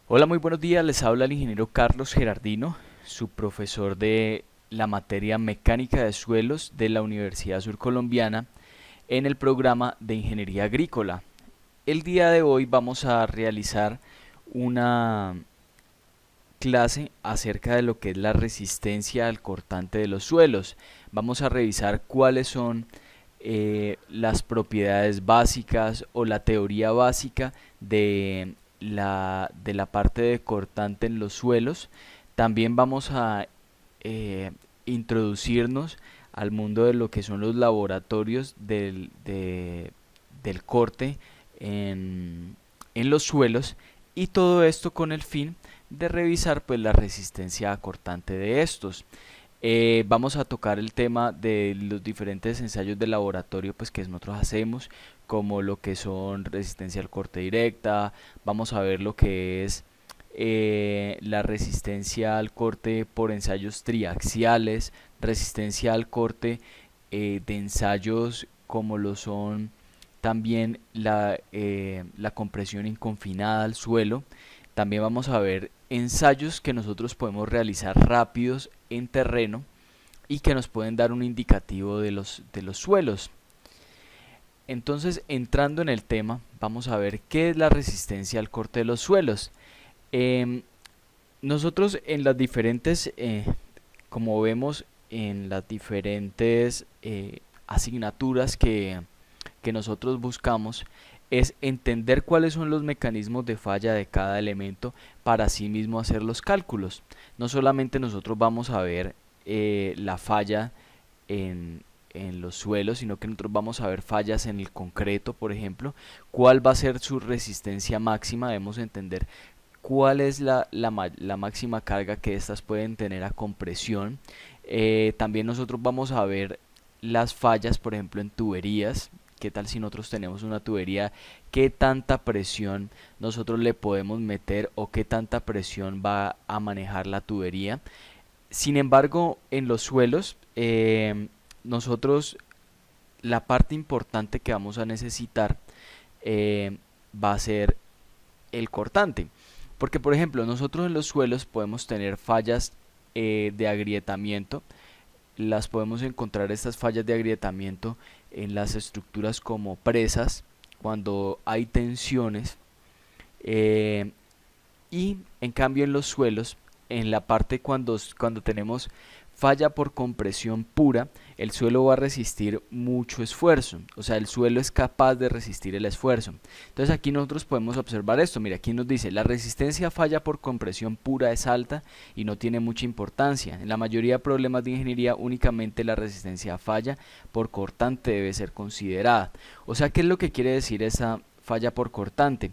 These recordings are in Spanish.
Hola, muy buenos días. Les habla el ingeniero Carlos Gerardino, su profesor de la materia Mecánica de Suelos de la Universidad Surcolombiana en el programa de Ingeniería Agrícola. El día de hoy vamos a realizar una clase acerca de lo que es la resistencia al cortante de los suelos. Vamos a revisar cuáles son las propiedades básicas o la teoría básica de la parte de cortante en los suelos. También vamos a eh, introducirnos al mundo de lo que son los laboratorios del corte en los suelos, y todo esto con el fin de revisar pues la resistencia cortante de estos. Vamos a tocar el tema de los diferentes ensayos de laboratorio pues que nosotros hacemos, como lo que son resistencia al corte directa. Vamos a ver lo que es la resistencia al corte por ensayos triaxiales, resistencia al corte de ensayos como lo son también la compresión inconfinada al suelo. También vamos a ver ensayos que nosotros podemos realizar rápidos en terreno y que nos pueden dar un indicativo de los suelos. Entonces, entrando en el tema, vamos a ver qué es la resistencia al corte de los suelos. Em, Nosotros en las diferentes, como vemos en las diferentes asignaturas que nosotros buscamos, es entender cuáles son los mecanismos de falla de cada elemento para así mismo hacer los cálculos. No solamente nosotros vamos a ver la falla en, en los suelos, sino que nosotros vamos a ver fallas en el concreto, por ejemplo. ¿Cuál va a ser su resistencia máxima? Debemos entender cuál es la máxima carga que estas pueden tener a compresión. También nosotros vamos a ver las fallas, por ejemplo, en tuberías. ¿Qué tal si nosotros tenemos una tubería? ¿Qué tanta presión nosotros le podemos meter o qué tanta presión va a manejar la tubería? Sin embargo, en los suelos, nosotros la parte importante que vamos a necesitar va a ser el cortante. Porque, por ejemplo, nosotros en los suelos podemos tener fallas de agrietamiento. Las podemos encontrar, estas fallas de agrietamiento, en las estructuras como presas, cuando hay tensiones. eh, y en cambio en los suelos, en la parte cuando tenemos falla por compresión pura, el suelo va a resistir mucho esfuerzo. O sea, el suelo es capaz de resistir el esfuerzo. Entonces aquí nosotros podemos observar esto. Mira, aquí nos dice, la resistencia a falla por compresión pura es alta y no tiene mucha importancia. En la mayoría de problemas de ingeniería, únicamente la resistencia a falla por cortante debe ser considerada. O sea, ¿qué es lo que quiere decir esa falla por cortante?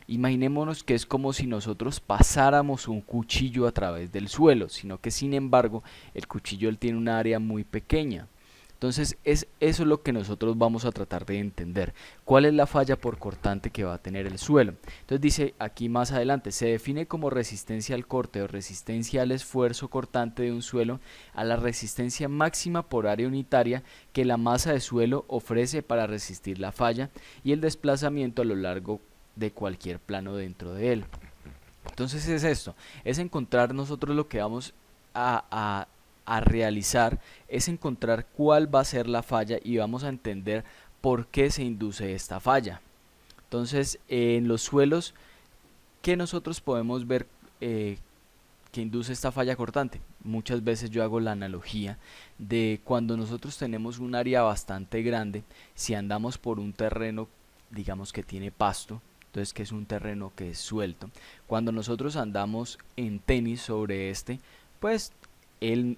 Imaginémonos que es como si nosotros pasáramos un cuchillo a través del suelo, sino que sin embargo el cuchillo él tiene un área muy pequeña. Entonces eso es lo que nosotros vamos a tratar de entender. ¿Cuál es la falla por cortante que va a tener el suelo? Entonces dice aquí más adelante, se define como resistencia al corte o resistencia al esfuerzo cortante de un suelo a la resistencia máxima por área unitaria que la masa de suelo ofrece para resistir la falla y el desplazamiento a lo largo de cualquier plano dentro de él. Entonces es esto, es encontrar nosotros lo que vamos a realizar, es encontrar cuál va a ser la falla y vamos a entender por qué se induce esta falla. Entonces en los suelos, ¿qué nosotros podemos ver que induce esta falla cortante? Muchas veces yo hago la analogía de cuando nosotros tenemos un área bastante grande, si andamos por un terreno, digamos que tiene pasto, entonces que es un terreno que es suelto. Cuando nosotros andamos en tenis sobre este, pues él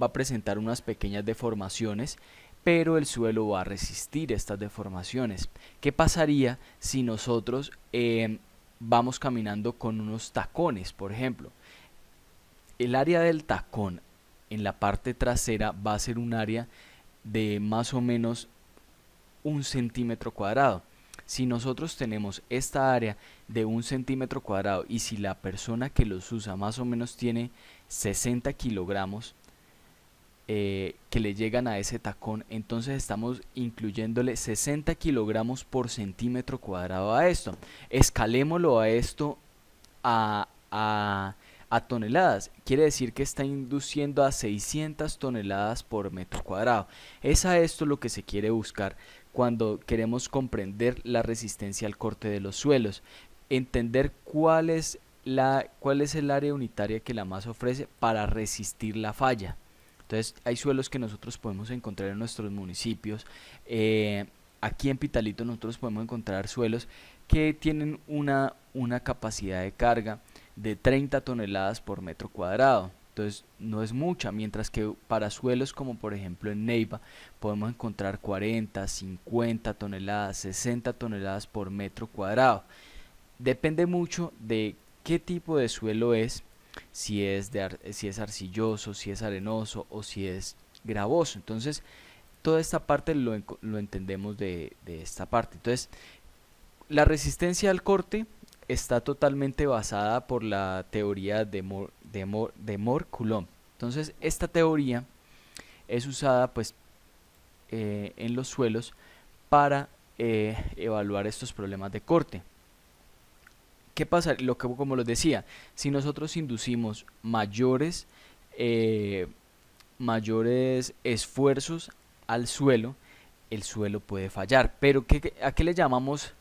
va a presentar unas pequeñas deformaciones, pero el suelo va a resistir estas deformaciones. ¿Qué pasaría si nosotros vamos caminando con unos tacones, por ejemplo? El área del tacón en la parte trasera va a ser un área de más o menos 1 centímetro cuadrado. Si nosotros tenemos esta área de 1 centímetro cuadrado y si la persona que los usa más o menos tiene 60 kilogramos que le llegan a ese tacón, entonces estamos incluyéndole 60 kilogramos por centímetro cuadrado a esto. Escalémoslo a esto a toneladas. Quiere decir que está induciendo a 600 toneladas por metro cuadrado. Es a esto lo que se quiere buscar cuando queremos comprender la resistencia al corte de los suelos. Entender cuál es el área unitaria que la masa ofrece para resistir la falla. Entonces hay suelos que nosotros podemos encontrar en nuestros municipios. Aquí en Pitalito nosotros podemos encontrar suelos que tienen una capacidad de carga de 30 toneladas por metro cuadrado. Entonces no es mucha, mientras que para suelos como por ejemplo en Neiva podemos encontrar 40, 50 toneladas, 60 toneladas por metro cuadrado. Depende mucho de qué tipo de suelo es, si es arcilloso, si es arenoso o si es gravoso. Entonces toda esta parte lo entendemos de esta parte. Entonces la resistencia al corte está totalmente basada por la teoría de Moore-Coulomb. Entonces esta teoría es usada pues en los suelos para evaluar estos problemas de corte. ¿Qué pasa? Como les decía, si nosotros inducimos mayores esfuerzos al suelo, el suelo puede fallar. Pero ¿a qué le llamamos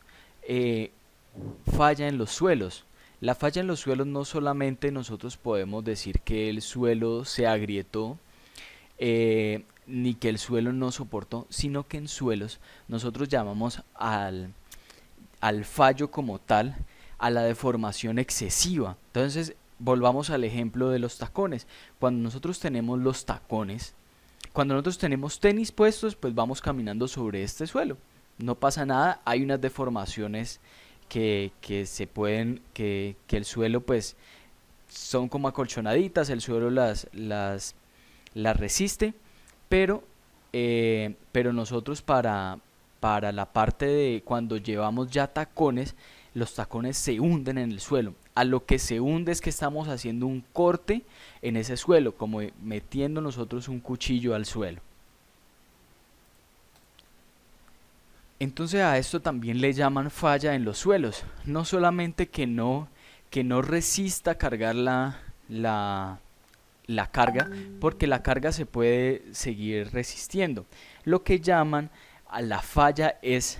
falla en los suelos? La falla en los suelos no solamente nosotros podemos decir que el suelo se agrietó, ni que el suelo no soportó, sino que en suelos nosotros llamamos al fallo como tal, a la deformación excesiva. Entonces volvamos al ejemplo de los tacones. Cuando nosotros tenemos los tacones, cuando nosotros tenemos tenis puestos, pues vamos caminando sobre este suelo, no pasa nada. Hay unas deformaciones que el suelo pues son como acolchonaditas, el suelo las resiste, pero nosotros para la parte de cuando llevamos ya tacones, los tacones se hunden en el suelo. A lo que se hunde es que estamos haciendo un corte en ese suelo, como metiendo nosotros un cuchillo al suelo. Entonces a esto también le llaman falla en los suelos. No solamente que no resista cargar la carga, porque la carga se puede seguir resistiendo. Lo que llaman a la falla es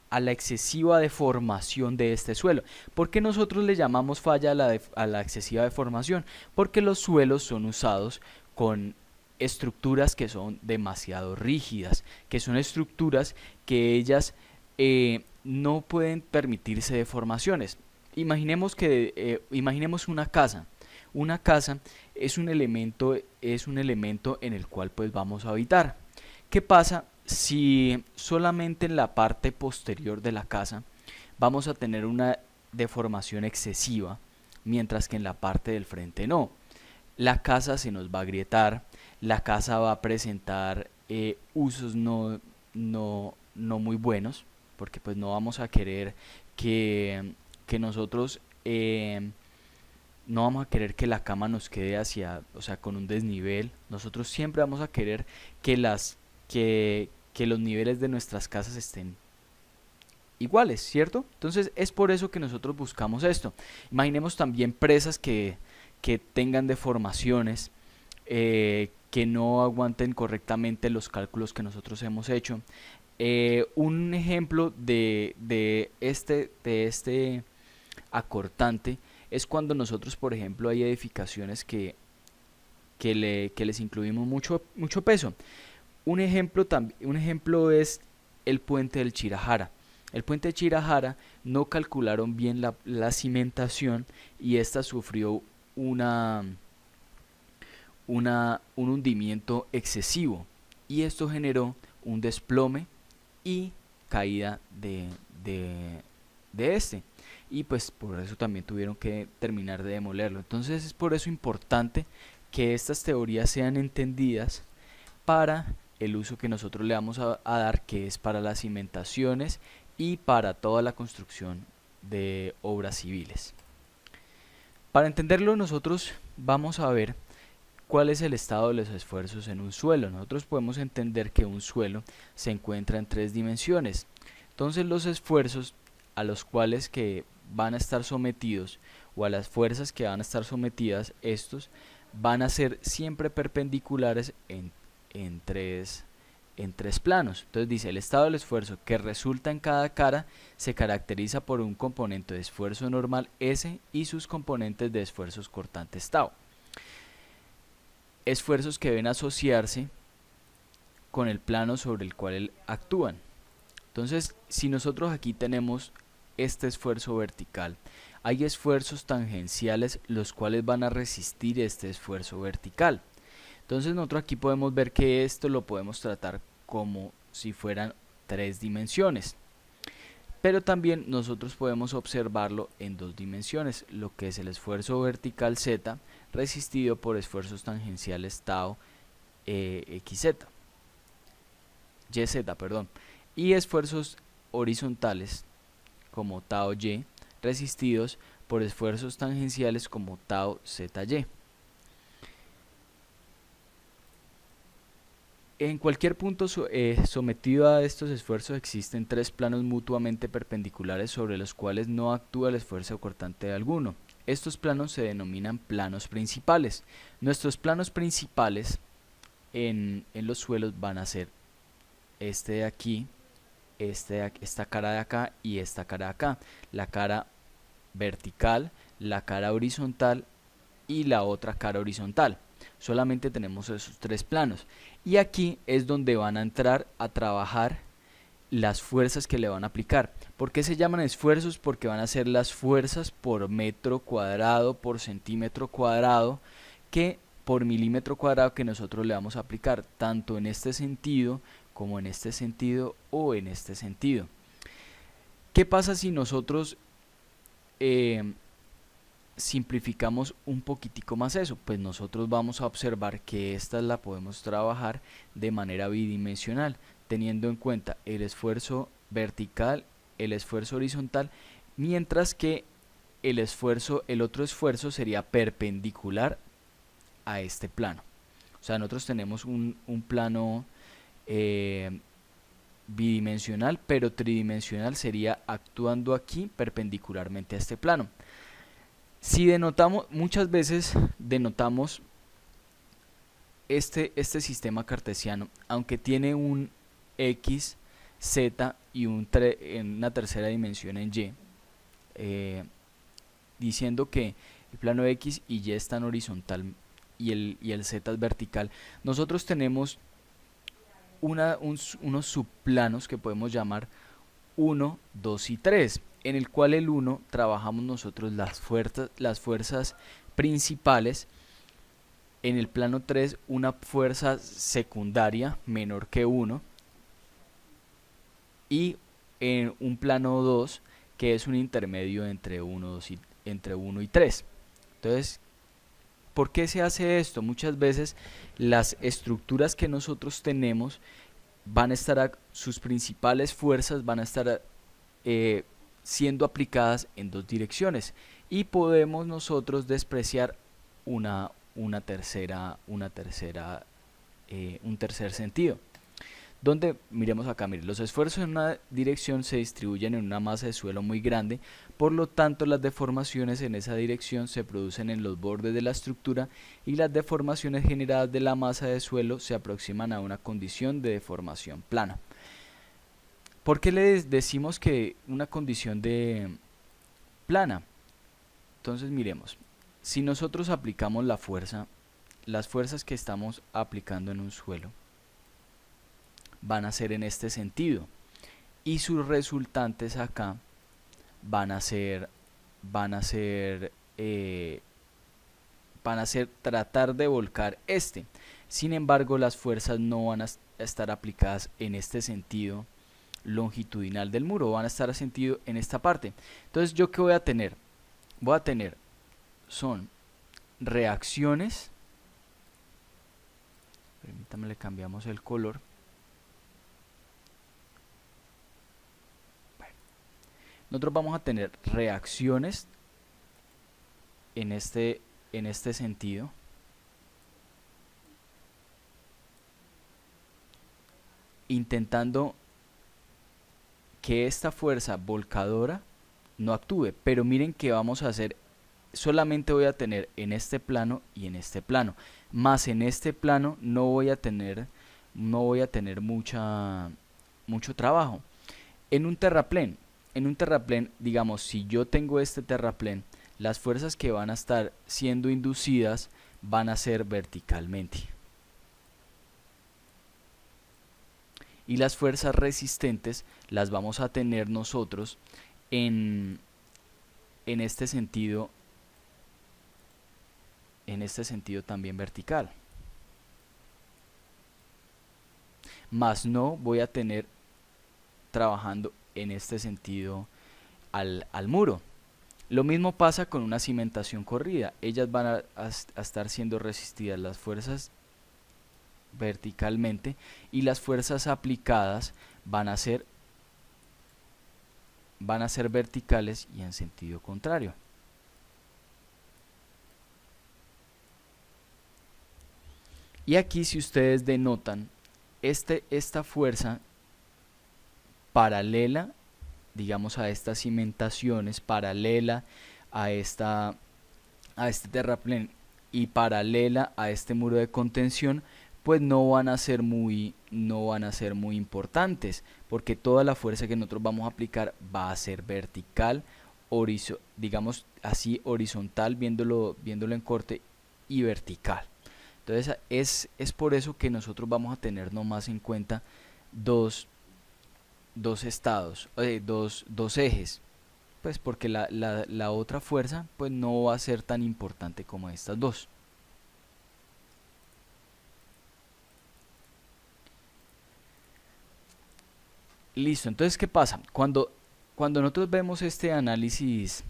a la excesiva deformación de este suelo. ¿Por qué nosotros le llamamos falla a la excesiva deformación? Porque los suelos son usados con estructuras que son demasiado rígidas, que son estructuras que ellas no pueden permitirse deformaciones. Imaginemos una casa. Una casa es un elemento en el cual pues vamos a habitar. ¿Qué pasa si solamente en la parte posterior de la casa vamos a tener una deformación excesiva, mientras que en la parte del frente no? La casa se nos va a agrietar, la casa va a presentar usos no muy buenos, porque pues no vamos a querer que nosotros no vamos a querer que la cama nos quede o sea, con un desnivel. Nosotros siempre vamos a querer que los niveles de nuestras casas estén iguales, ¿cierto? Entonces es por eso que nosotros buscamos esto. Imaginemos también presas que tengan deformaciones, que no aguanten correctamente los cálculos que nosotros hemos hecho. Un ejemplo de este acortante es cuando nosotros, por ejemplo, hay edificaciones que les incluimos mucho peso. Un ejemplo es el puente del Chirajara. El puente de Chirajara no calcularon bien la cimentación y esta sufrió un hundimiento excesivo, y esto generó un desplome y caída de este, y pues por eso también tuvieron que terminar de demolerlo. Entonces es por eso importante que estas teorías sean entendidas para el uso que nosotros le vamos a dar, que es para las cimentaciones y para toda la construcción de obras civiles. Para entenderlo, nosotros vamos a ver cuál es el estado de los esfuerzos en un suelo. Nosotros podemos entender que un suelo se encuentra en 3 dimensiones. Entonces los esfuerzos a los cuales que van a estar sometidos, o a las fuerzas que van a estar sometidas, estos van a ser siempre perpendiculares en tres planos. Entonces dice, el estado del esfuerzo que resulta en cada cara se caracteriza por un componente de esfuerzo normal S y sus componentes de esfuerzos cortantes tau. Esfuerzos que deben asociarse con el plano sobre el cual actúan. Entonces, si nosotros aquí tenemos este esfuerzo vertical, hay esfuerzos tangenciales los cuales van a resistir este esfuerzo vertical. Entonces nosotros aquí podemos ver que esto lo podemos tratar como si fueran tres dimensiones. Pero también nosotros podemos observarlo en dos dimensiones, lo que es el esfuerzo vertical Z resistido por esfuerzos tangenciales tau YZ, perdón, y esfuerzos horizontales como tau Y resistidos por esfuerzos tangenciales como tau ZY. En cualquier punto sometido a estos esfuerzos existen tres planos mutuamente perpendiculares sobre los cuales no actúa el esfuerzo cortante alguno. Estos planos se denominan planos principales. Nuestros planos principales en los suelos van a ser este de aquí, esta cara de acá y esta cara de acá. La cara vertical, la cara horizontal y la otra cara horizontal. Solamente tenemos esos tres planos. Y aquí es donde van a entrar a trabajar las fuerzas que le van a aplicar. ¿Por qué se llaman esfuerzos? Porque van a ser las fuerzas por metro cuadrado, por centímetro cuadrado, que por milímetro cuadrado que nosotros le vamos a aplicar, tanto en este sentido como en este sentido o en este sentido. ¿Qué pasa si nosotros simplificamos un poquitico más eso? Pues nosotros vamos a observar que esta la podemos trabajar de manera bidimensional, teniendo en cuenta el esfuerzo vertical, el esfuerzo horizontal, mientras que el otro esfuerzo sería perpendicular a este plano. O sea, nosotros tenemos un plano bidimensional, pero tridimensional sería actuando aquí perpendicularmente a este plano. Si denotamos, muchas veces denotamos este sistema cartesiano, aunque tiene un X, Z y en una tercera dimensión en Y, diciendo que el plano X y Y están horizontal y el Z es vertical. Nosotros tenemos unos subplanos que podemos llamar 1, 2 y 3, en el cual el 1 trabajamos nosotros las fuerzas principales, en el plano 3 una fuerza secundaria menor que 1 y en un plano 2 que es un intermedio entre 1 y 3. Entonces, ¿por qué se hace esto? Muchas veces las estructuras que nosotros tenemos van a estar, sus principales fuerzas van a estar siendo aplicadas en dos direcciones y podemos nosotros despreciar un tercer sentido, donde miremos acá, miren, los esfuerzos en una dirección se distribuyen en una masa de suelo muy grande, por lo tanto las deformaciones en esa dirección se producen en los bordes de la estructura y las deformaciones generadas de la masa de suelo se aproximan a una condición de deformación plana. ¿Por qué le decimos que una condición de plana? Entonces miremos, si nosotros aplicamos la fuerza, las fuerzas que estamos aplicando en un suelo van a ser en este sentido y sus resultantes acá van a ser tratar de volcar este. Sin embargo, las fuerzas no van a estar aplicadas en este sentido longitudinal del muro, van a estar sentido en esta parte. Entonces, ¿yo qué voy a tener? Voy a tener, son reacciones, permítame, le cambiamos el color. Bueno, nosotros vamos a tener reacciones en este sentido, intentando que esta fuerza volcadora no actúe. Pero miren que vamos a hacer, solamente voy a tener en este plano y en este plano, más en este plano no voy a tener mucho trabajo. En un terraplén, digamos, si yo tengo este terraplén, las fuerzas que van a estar siendo inducidas van a ser verticalmente. Y las fuerzas resistentes las vamos a tener nosotros en, en este sentido, también vertical. Más no voy a tener trabajando en este sentido al muro. Lo mismo pasa con una cimentación corrida. Ellas van a estar siendo resistidas las fuerzas verticalmente y las fuerzas aplicadas van a ser verticales y en sentido contrario. Y aquí, si ustedes denotan, esta fuerza paralela, digamos, a estas cimentaciones, paralela a este terraplén y paralela a este muro de contención, pues no van a ser muy importantes, porque toda la fuerza que nosotros vamos a aplicar va a ser vertical, digamos así, horizontal, viéndolo en corte, y vertical. Entonces es por eso que nosotros vamos a tener nomás en cuenta dos estados, dos ejes, pues porque la otra fuerza pues no va a ser tan importante como estas dos. Listo, entonces ¿qué pasa? Cuando nosotros vemos este análisis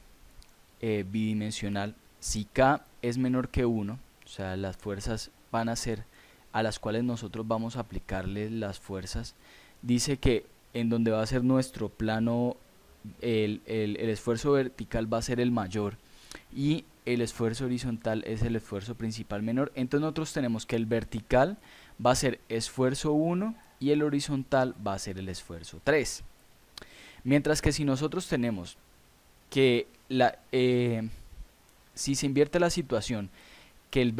bidimensional, si K es menor que 1, o sea, las fuerzas van a ser a las cuales nosotros vamos a aplicarle las fuerzas, dice que en donde va a ser nuestro plano, el esfuerzo vertical va a ser el mayor y el esfuerzo horizontal es el esfuerzo principal menor. Entonces nosotros tenemos que el vertical va a ser esfuerzo 1 y el horizontal va a ser el esfuerzo 3. Mientras que si nosotros tenemos que si se invierte la situación, que el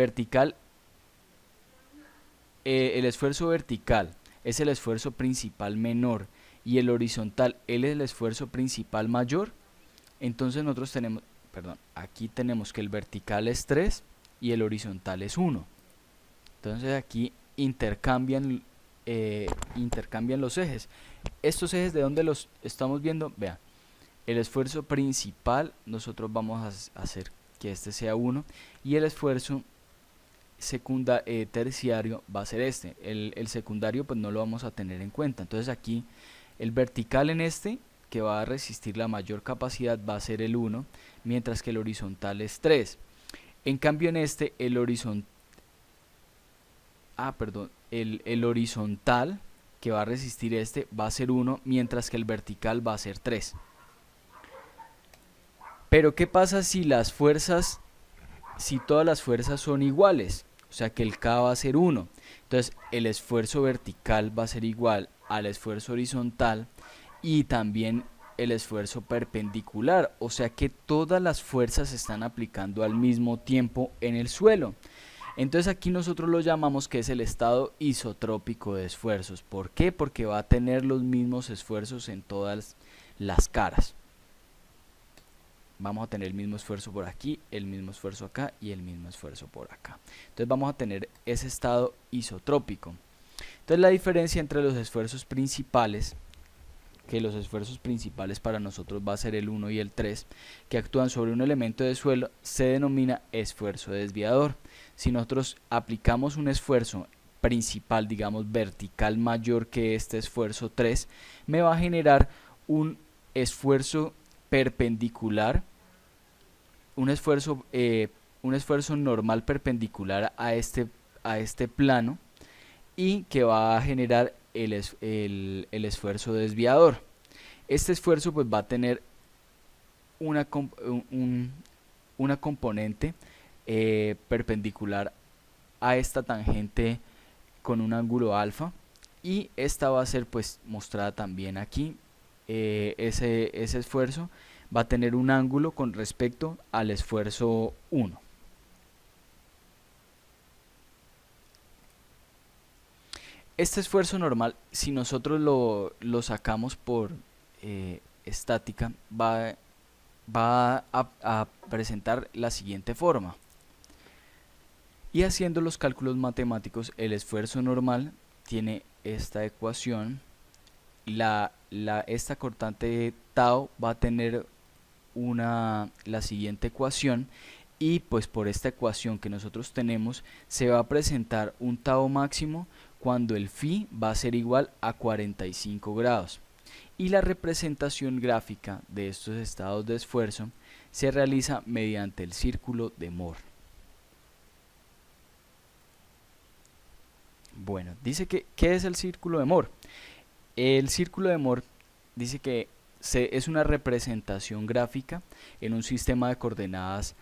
esfuerzo vertical es el esfuerzo principal menor y el horizontal es el esfuerzo principal mayor, entonces nosotros tenemos, aquí tenemos que el vertical es 3 y el horizontal es 1. Entonces aquí intercambian los ejes. Estos ejes, ¿de dónde los estamos viendo? Vean, el esfuerzo principal nosotros vamos a hacer que este sea 1 y el esfuerzo terciario va a ser este. El secundario pues no lo vamos a tener en cuenta. Entonces aquí el vertical en este, que va a resistir la mayor capacidad, va a ser el 1, mientras que el horizontal es 3. En cambio en este el horizontal que va a resistir este va a ser 1, mientras que el vertical va a ser 3. Pero ¿qué pasa si todas las fuerzas son iguales? O sea que el K va a ser 1. Entonces el esfuerzo vertical va a ser igual al esfuerzo horizontal y también el esfuerzo perpendicular. O sea que todas las fuerzas se están aplicando al mismo tiempo en el suelo. Entonces aquí nosotros lo llamamos que es el estado isotrópico de esfuerzos. ¿Por qué? Porque va a tener los mismos esfuerzos en todas las caras. Vamos a tener el mismo esfuerzo por aquí, el mismo esfuerzo acá y el mismo esfuerzo por acá. Entonces vamos a tener ese estado isotrópico. Entonces la diferencia entre los esfuerzos principales, que los esfuerzos principales para nosotros va a ser el 1 y el 3, que actúan sobre un elemento de suelo, se denomina esfuerzo desviador. Si nosotros aplicamos un esfuerzo principal, digamos vertical, mayor que este esfuerzo 3, me va a generar un esfuerzo perpendicular, un esfuerzo normal perpendicular a este plano, y que va a generar el esfuerzo desviador. Este esfuerzo pues va a tener una componente perpendicular a esta tangente con un ángulo alfa, y esta va a ser pues mostrada también aquí. Ese esfuerzo va a tener un ángulo con respecto al esfuerzo 1. Este esfuerzo normal, si nosotros lo sacamos por estática, va a presentar la siguiente forma. Y haciendo los cálculos matemáticos, el esfuerzo normal tiene esta ecuación. Esta cortante tau va a tener la siguiente ecuación, y pues por esta ecuación que nosotros tenemos se va a presentar un tau máximo cuando el phi va a ser igual a 45 grados. Y la representación gráfica de estos estados de esfuerzo se realiza mediante el círculo de Mohr. Bueno, dice que ¿qué es el círculo de Mohr? El círculo de Mohr dice que es una representación gráfica en un sistema de coordenadas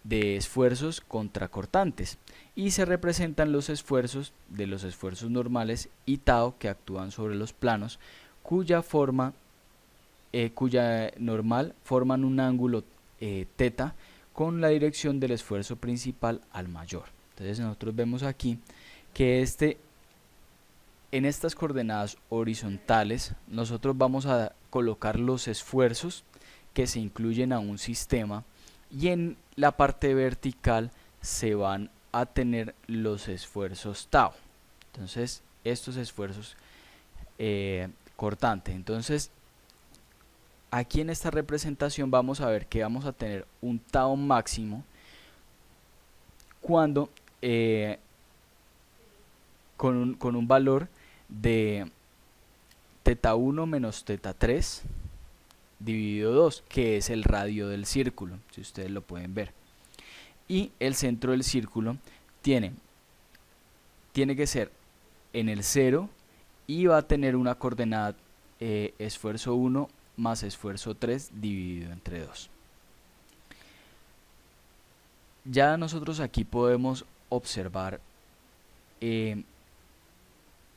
de esfuerzos contracortantes, y se representan los esfuerzos de los esfuerzos normales y tau que actúan sobre los planos cuya normal forman un ángulo teta con la dirección del esfuerzo principal al mayor. Entonces nosotros vemos aquí que en estas coordenadas horizontales nosotros vamos a colocar los esfuerzos que se incluyen a un sistema, y en la parte vertical se van a tener los esfuerzos tau. Entonces estos esfuerzos cortantes. Entonces aquí en esta representación vamos a ver que vamos a tener un tau máximo cuando con un valor de teta 1 menos teta 3 dividido 2, que es el radio del círculo, si ustedes lo pueden ver. Y el centro del círculo tiene que ser en el 0, y va a tener una coordenada esfuerzo 1 más esfuerzo 3 dividido entre 2. Ya nosotros aquí podemos observar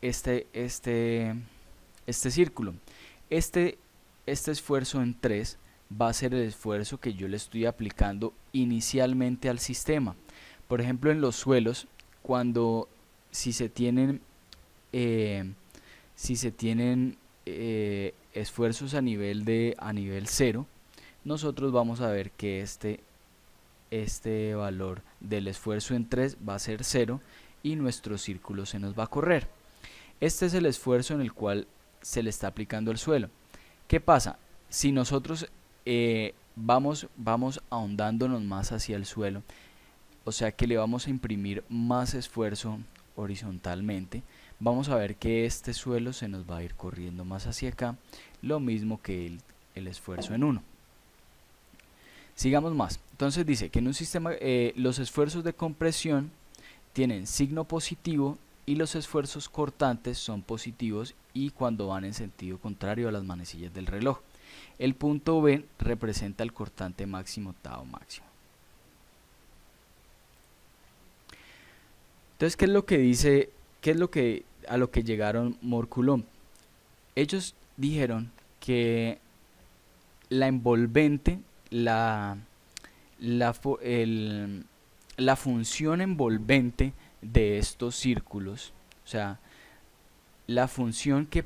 este círculo. Este esfuerzo en 3 va a ser el esfuerzo que yo le estoy aplicando inicialmente al sistema. Por ejemplo, en los suelos, si se tienen esfuerzos a nivel 0, nosotros vamos a ver que este valor del esfuerzo en 3 va a ser 0, y nuestro círculo se nos va a correr. Este es el esfuerzo en el cual se le está aplicando el suelo. ¿Qué pasa? Si nosotros vamos ahondándonos más hacia el suelo, o sea que le vamos a imprimir más esfuerzo horizontalmente, vamos a ver que este suelo se nos va a ir corriendo más hacia acá, lo mismo que el esfuerzo en 1. Sigamos más. Entonces dice que en un sistema los esfuerzos de compresión tienen signo positivo y los esfuerzos cortantes son positivos y cuando van en sentido contrario a las manecillas del reloj. El punto B representa el cortante máximo tau máximo. Entonces, ¿qué es lo que dice? ¿Qué es a lo que llegaron Mohr-Coulomb? Ellos dijeron que la envolvente, la función envolvente de estos círculos, o sea, la función que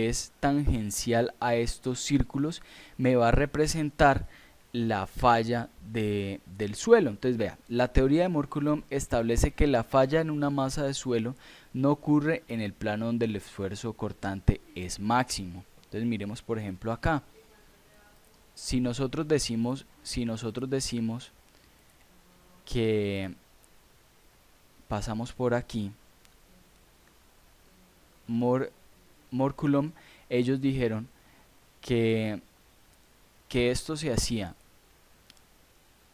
es tangencial a estos círculos, me va a representar la falla del suelo. Entonces vea, la teoría de Mohr-Coulomb establece que la falla en una masa de suelo no ocurre en el plano donde el esfuerzo cortante es máximo. Entonces miremos por ejemplo acá. Si nosotros decimos que pasamos por aquí, Mohr-Coulomb, ellos dijeron que esto se hacía,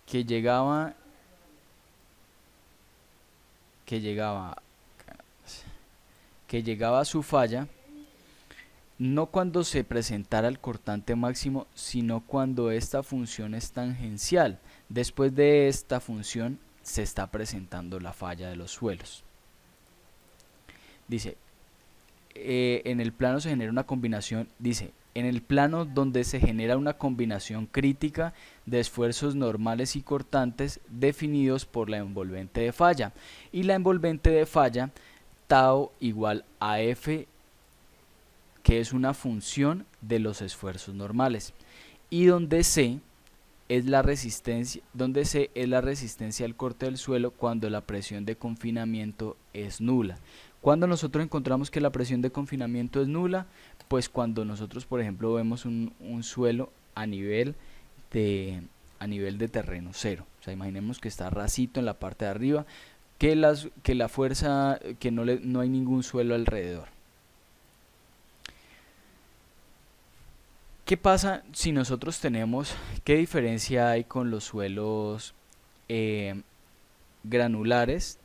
que llegaba a su falla no cuando se presentara el cortante máximo, sino cuando esta función es tangencial. Después de esta función se está presentando la falla de los suelos. Dice, en el plano se genera una combinación, dice, en el plano donde se genera una combinación crítica de esfuerzos normales y cortantes definidos por la envolvente de falla. Y la envolvente de falla, tau igual a F, que es una función de los esfuerzos normales. Y donde C es la resistencia, al corte del suelo cuando la presión de confinamiento es nula. Cuando nosotros encontramos que la presión de confinamiento es nula, pues cuando nosotros, por ejemplo, vemos un suelo a nivel de terreno cero. O sea, imaginemos que está rasito en la parte de arriba, que la fuerza, que no hay ningún suelo alrededor. ¿Qué pasa si nosotros tenemos, qué diferencia hay con los suelos granulares,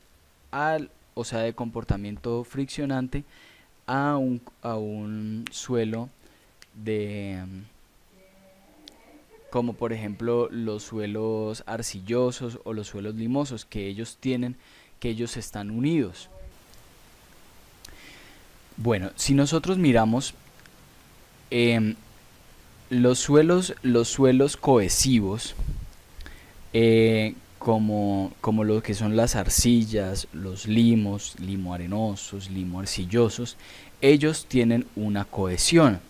o sea, de comportamiento friccionante, a un suelo como por ejemplo los suelos arcillosos o los suelos limosos, que ellos están unidos? Bueno, si nosotros miramos los suelos cohesivos, como lo que son las arcillas, los limos, limo arenosos, limo arcillosos, ellos tienen una cohesión.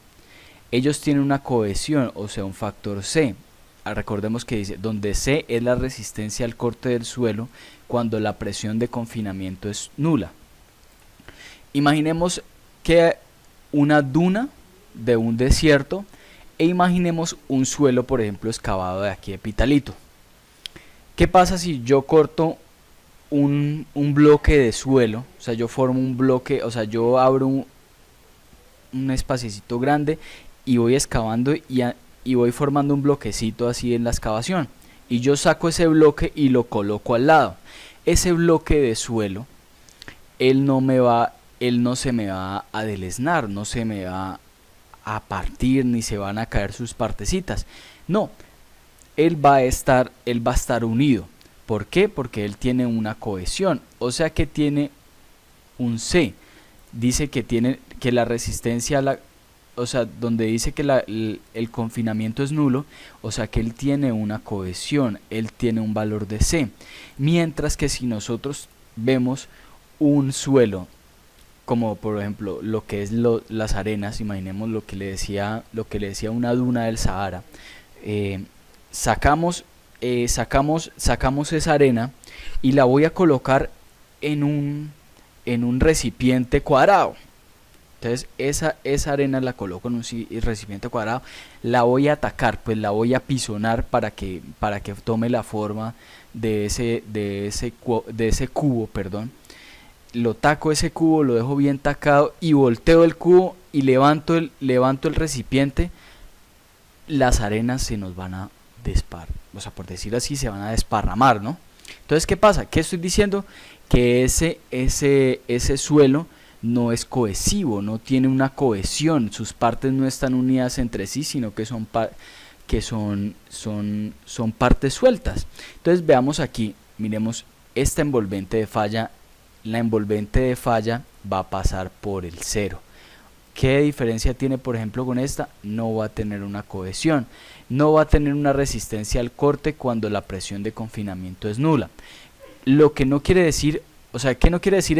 O sea, un factor C. Recordemos que dice, donde C es la resistencia al corte del suelo cuando la presión de confinamiento es nula. Imaginemos que una duna de un desierto, e imaginemos un suelo, por ejemplo, excavado de aquí de Pitalito. ¿Qué pasa si yo corto un bloque de suelo? O sea, yo formo un bloque, o sea, yo abro un espaciecito grande y voy excavando y voy formando un bloquecito así en la excavación. Y yo saco ese bloque y lo coloco al lado. Ese bloque de suelo, él no se me va a deleznar, no se me va a partir ni se van a caer sus partecitas. No, él va a estar unido. ¿Por qué? Porque él tiene una cohesión, o sea que tiene un C. Dice que la resistencia o sea, donde dice que el confinamiento es nulo, o sea que él tiene una cohesión, él tiene un valor de C. Mientras que si nosotros vemos un suelo, como por ejemplo lo que es las arenas, imaginemos lo que le decía una duna del Sahara, sacamos esa arena y la voy a colocar en un recipiente cuadrado. Entonces esa arena la coloco en un recipiente cuadrado, la voy a atacar, pues la voy a pisonar para que tome la forma de ese cubo, perdón. Lo taco ese cubo, lo dejo bien tacado y volteo el cubo y levanto el recipiente. Las arenas se nos van a o sea, por decir así, se van a desparramar, ¿no? Entonces, ¿qué pasa? ¿Qué estoy diciendo? Que ese suelo no es cohesivo, no tiene una cohesión, sus partes no están unidas entre sí, sino que son partes sueltas. Entonces veamos aquí, miremos esta envolvente de falla. La envolvente de falla va a pasar por el cero. ¿Qué diferencia tiene, por ejemplo, con esta? No va a tener una cohesión, no va a tener una resistencia al corte cuando la presión de confinamiento es nula. Lo que no quiere decir, o sea, ¿qué no quiere decir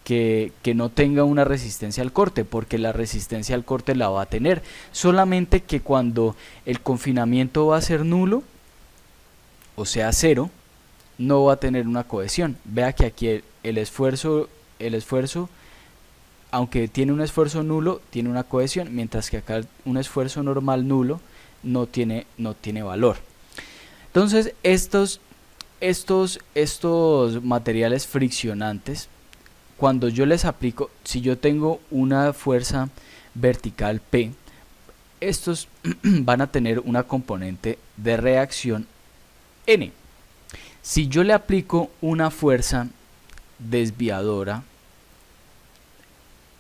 que no tenga una resistencia al corte? Porque la resistencia al corte la va a tener, solamente que cuando el confinamiento va a ser nulo, o sea, cero, no va a tener una cohesión. Vea que aquí el esfuerzo, aunque tiene un esfuerzo nulo, tiene una cohesión, mientras que acá un esfuerzo normal nulo no tiene valor. Entonces estos materiales friccionantes, cuando yo les aplico, si yo tengo una fuerza vertical P, estos van a tener una componente de reacción N. Si yo le aplico una fuerza desviadora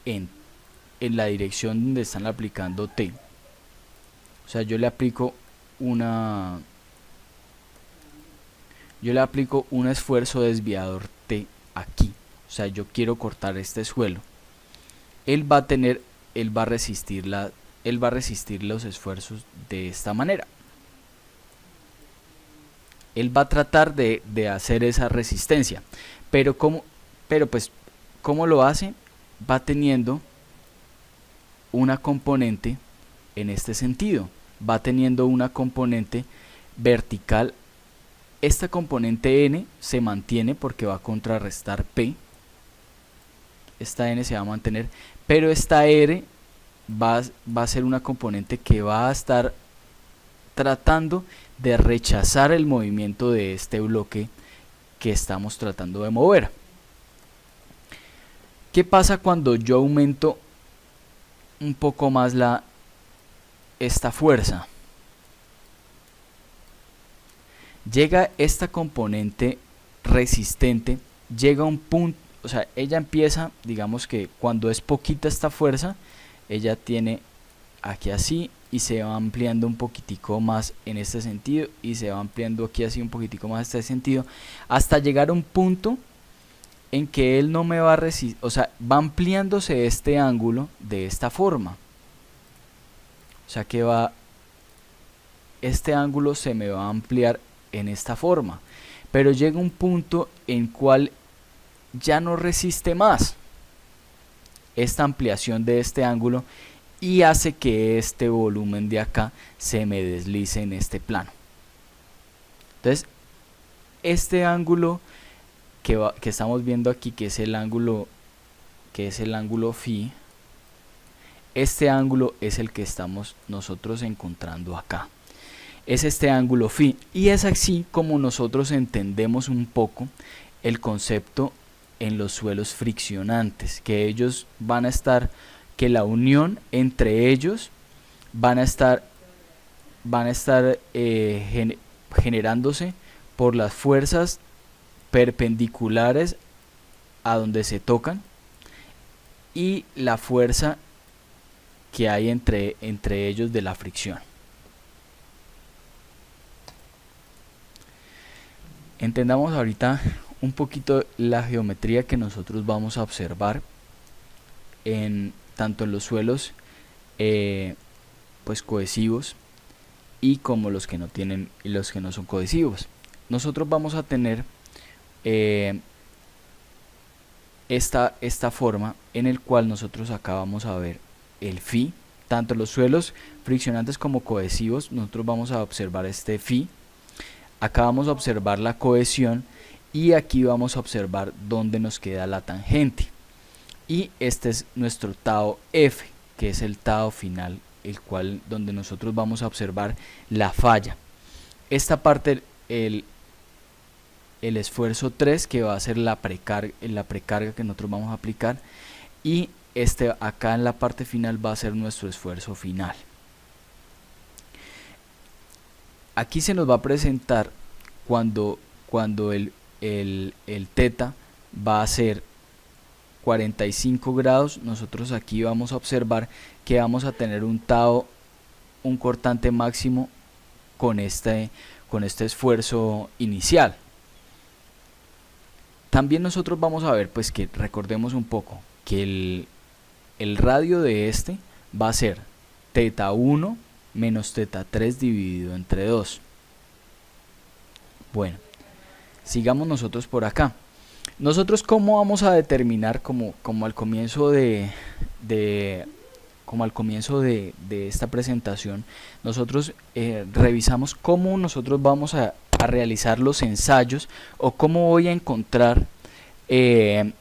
en la dirección donde están aplicando T, o sea, yo le aplico un esfuerzo desviador T aquí, o sea, yo quiero cortar este suelo, él va a resistir él va a resistir los esfuerzos de esta manera. Él va a tratar de hacer esa resistencia, pero ¿cómo lo hace? Va teniendo una componente en este sentido, va teniendo una componente vertical. Esta componente n se mantiene porque va a contrarrestar P, esta n se va a mantener, pero esta r va a ser una componente que va a estar tratando de rechazar el movimiento de este bloque que estamos tratando de mover. ¿Qué pasa cuando yo aumento un poco más esta fuerza? Llega esta componente resistente, llega a un punto, o sea, ella empieza, digamos que cuando es poquita esta fuerza, ella tiene aquí así y se va ampliando un poquitico más en este sentido y se va ampliando aquí así un poquitico más en este sentido, hasta llegar a un punto en que él no me va a resistir, o sea, va ampliándose este ángulo de esta forma, o sea que este ángulo se me va a ampliar en esta forma, pero llega un punto en cual ya no resiste más esta ampliación de este ángulo y hace que este volumen de acá se me deslice en este plano. Entonces este ángulo que estamos viendo aquí, que es el ángulo phi, este ángulo es el que estamos nosotros encontrando acá, es este ángulo phi, y es así como nosotros entendemos un poco el concepto en los suelos friccionantes, que ellos van a estar, que la unión entre ellos van a estar generándose por las fuerzas perpendiculares a donde se tocan y la fuerza que hay entre ellos de la fricción. Entendamos ahorita un poquito la geometría que nosotros vamos a observar tanto en los suelos pues cohesivos y como los que no tienen y los que no son cohesivos. Nosotros vamos a tener esta forma en el cual nosotros acá vamos a ver el phi, tanto los suelos friccionantes como cohesivos. Nosotros vamos a observar este phi, acá vamos a observar la cohesión y aquí vamos a observar dónde nos queda la tangente, y este es nuestro tau F, que es el tau final, el cual donde nosotros vamos a observar la falla. Esta parte, el esfuerzo 3, que va a ser la precarga que nosotros vamos a aplicar, y acá en la parte final va a ser nuestro esfuerzo final. Aquí se nos va a presentar cuando el teta va a ser 45 grados, nosotros aquí vamos a observar que vamos a tener un cortante máximo con este esfuerzo inicial. También nosotros vamos a ver, pues, que recordemos un poco que el radio de este va a ser teta 1 menos teta 3 dividido entre 2. Bueno, sigamos nosotros por acá. Nosotros, ¿cómo vamos a determinar, como al comienzo de esta presentación, nosotros revisamos cómo nosotros vamos a realizar los ensayos, o cómo voy a encontrar ese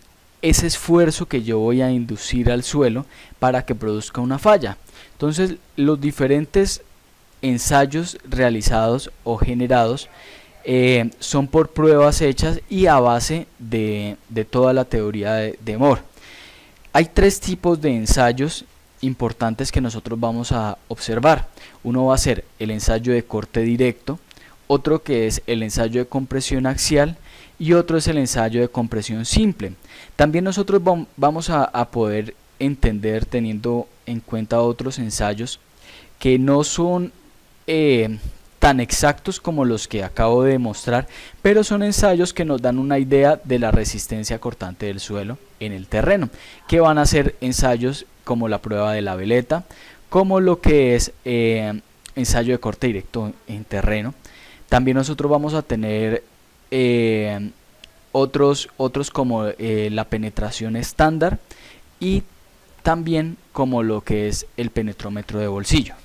esfuerzo que yo voy a inducir al suelo para que produzca una falla? Entonces, los diferentes ensayos realizados o generados son por pruebas hechas y a base de toda la teoría de Moore. Hay tres tipos de ensayos importantes que nosotros vamos a observar. Uno va a ser el ensayo de corte directo, otro que es el ensayo de compresión axial y otro es el ensayo de compresión simple. También nosotros vamos a poder entender, teniendo en cuenta otros ensayos que no son tan exactos como los que acabo de demostrar, pero son ensayos que nos dan una idea de la resistencia cortante del suelo en el terreno, que van a ser ensayos como la prueba de la veleta, como lo que es ensayo de corte directo en terreno. También nosotros vamos a tener otros como la penetración estándar y también como lo que es el penetrómetro de bolsillo.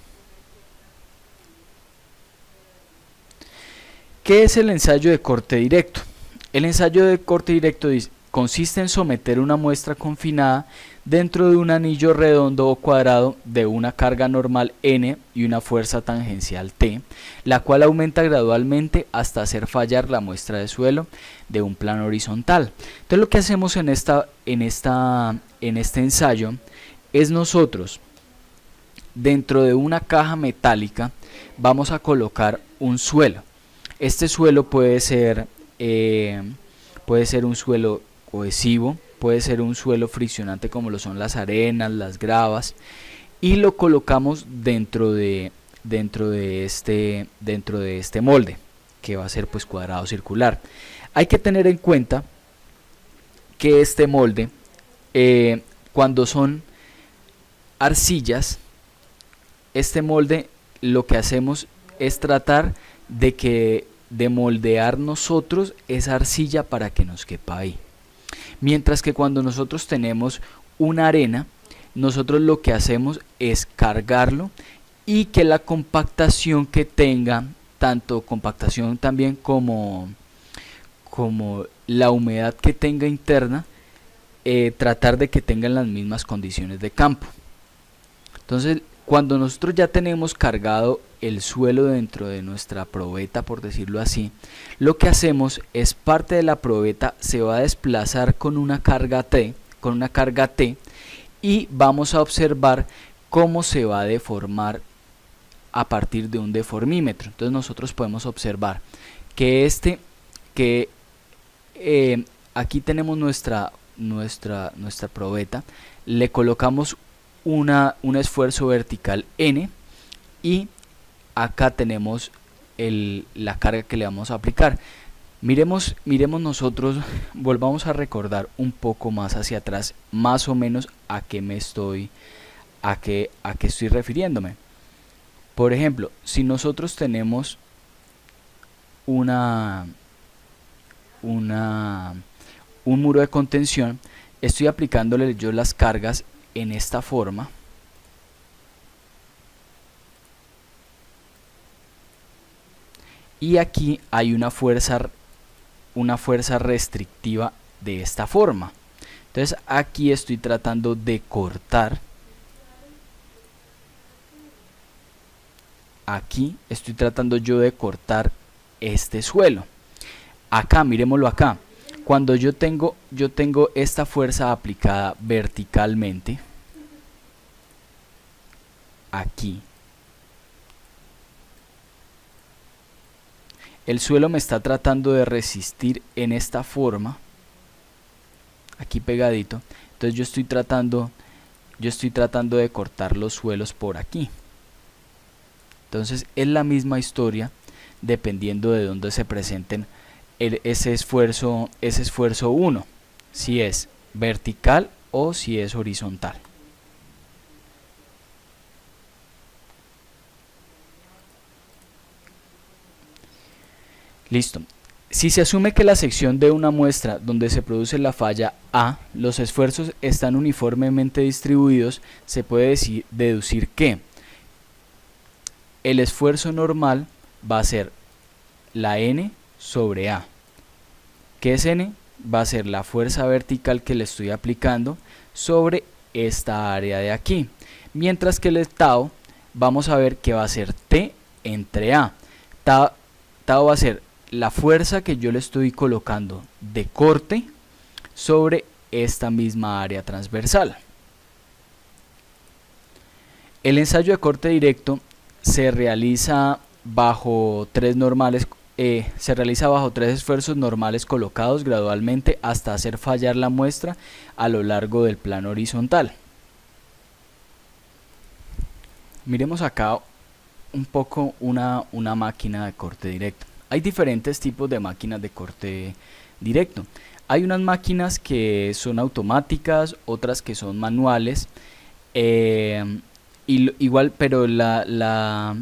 ¿Qué es el ensayo de corte directo? El ensayo de corte directo consiste en someter una muestra confinada dentro de un anillo redondo o cuadrado de una carga normal N y una fuerza tangencial T, la cual aumenta gradualmente hasta hacer fallar la muestra de suelo de un plano horizontal. Entonces lo que hacemos en este ensayo es nosotros dentro de una caja metálica vamos a colocar un suelo. Este suelo puede ser un suelo cohesivo, puede ser un suelo friccionante como lo son las arenas, las gravas, y lo colocamos dentro de este molde, que va a ser pues cuadrado circular. Hay que tener en cuenta que este molde, cuando son arcillas, este molde lo que hacemos es tratar de moldear nosotros esa arcilla para que nos quepa ahí. Mientras que cuando nosotros tenemos una arena, nosotros lo que hacemos es cargarlo y que la compactación que tenga, tanto compactación también como la humedad que tenga interna, tratar de que tengan las mismas condiciones de campo. Entonces, cuando nosotros ya tenemos cargado el suelo dentro de nuestra probeta, por decirlo así, lo que hacemos es parte de la probeta se va a desplazar con una carga T, y vamos a observar cómo se va a deformar a partir de un deformímetro. Entonces nosotros podemos observar que aquí tenemos nuestra probeta, le colocamos un esfuerzo vertical N y acá tenemos la carga que le vamos a aplicar. Miremos nosotros, volvamos a recordar un poco más hacia atrás, más o menos a qué estoy refiriéndome. Por ejemplo, si nosotros tenemos un muro de contención, estoy aplicándole yo las cargas en esta forma. Y aquí hay una fuerza restrictiva de esta forma. Entonces aquí estoy tratando de cortar. Aquí estoy tratando yo de cortar este suelo. Acá, miremoslo acá. Cuando yo tengo esta fuerza aplicada verticalmente, aquí, el suelo me está tratando de resistir en esta forma, aquí pegadito. Entonces yo estoy tratando de cortar los suelos por aquí. Entonces es la misma historia dependiendo de dónde se presenten ese esfuerzo 1, si es vertical o si es horizontal. Listo. Si se asume que la sección de una muestra donde se produce la falla A, los esfuerzos están uniformemente distribuidos, se puede deducir que el esfuerzo normal va a ser la N sobre A. ¿Qué es N? Va a ser la fuerza vertical que le estoy aplicando sobre esta área de aquí. Mientras que el tau, vamos a ver que va a ser T entre A. Tau va a ser la fuerza que yo le estoy colocando de corte sobre esta misma área transversal. El ensayo de corte directo se realiza bajo tres esfuerzos normales colocados gradualmente hasta hacer fallar la muestra a lo largo del plano horizontal. Miremos acá un poco una máquina de corte directo. Hay diferentes tipos de máquinas de corte directo. Hay unas máquinas que son automáticas, otras que son manuales. igual, pero la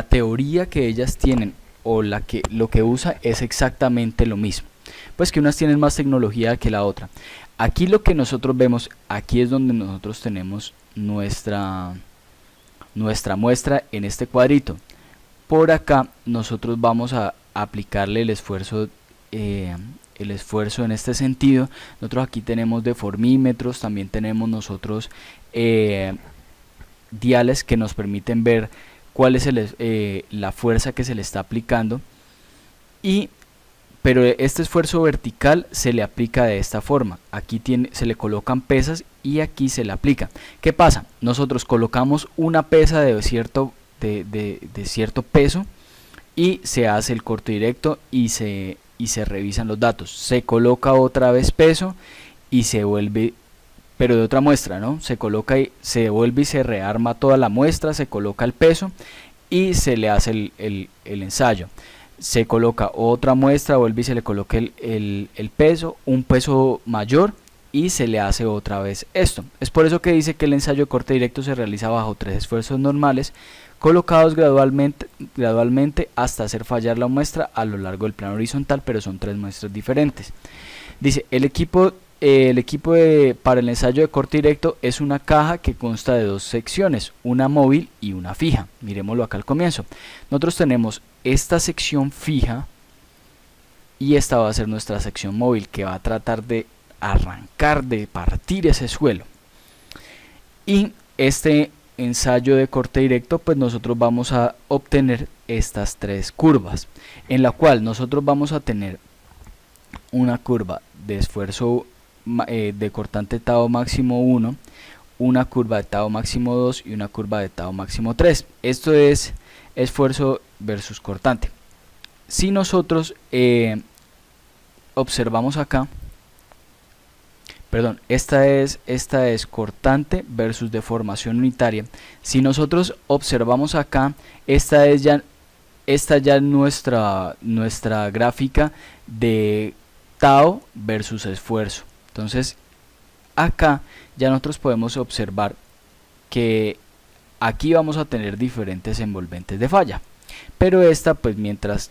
teoría que ellas tienen o lo que usa es exactamente lo mismo. Pues que unas tienen más tecnología que la otra. Aquí lo que nosotros vemos, aquí es donde nosotros tenemos nuestra muestra en este cuadrito. Por acá nosotros vamos a aplicarle el esfuerzo en este sentido. Nosotros aquí tenemos deformímetros, también tenemos nosotros diales que nos permiten ver cuál es la fuerza que se le está aplicando, pero este esfuerzo vertical se le aplica de esta forma. Aquí se le colocan pesas y aquí se le aplica. ¿Qué pasa? Nosotros colocamos una pesa de cierto peso y se hace el corte directo y se revisan los datos. Se coloca otra vez peso y se vuelve, pero de otra muestra, ¿no? Se coloca y se devuelve y se rearma toda la muestra, se coloca el peso y se le hace el ensayo. Se coloca otra muestra, vuelve y se le coloca el peso, un peso mayor, y se le hace otra vez esto. Es por eso que dice que el ensayo de corte directo se realiza bajo 3 esfuerzos normales, colocados gradualmente hasta hacer fallar la muestra a lo largo del plano horizontal, pero son 3 muestras diferentes. Dice, el equipo para el ensayo de corte directo es una caja que consta de 2 secciones, una móvil y una fija. Miremoslo acá al comienzo. Nosotros tenemos esta sección fija y esta va a ser nuestra sección móvil, que va a tratar de arrancar, de partir ese suelo. Y este ensayo de corte directo, pues nosotros vamos a obtener estas 3 curvas, en la cual nosotros vamos a tener una curva de esfuerzo de cortante Tau máximo 1, una curva de Tau máximo 2 y una curva de Tau máximo 3. Esto es esfuerzo versus cortante. Si nosotros observamos acá, perdón, esta es cortante versus deformación unitaria. Si nosotros observamos acá, esta ya es nuestra gráfica de Tau versus esfuerzo. Entonces acá ya nosotros podemos observar que aquí vamos a tener diferentes envolventes de falla, pero esta, pues mientras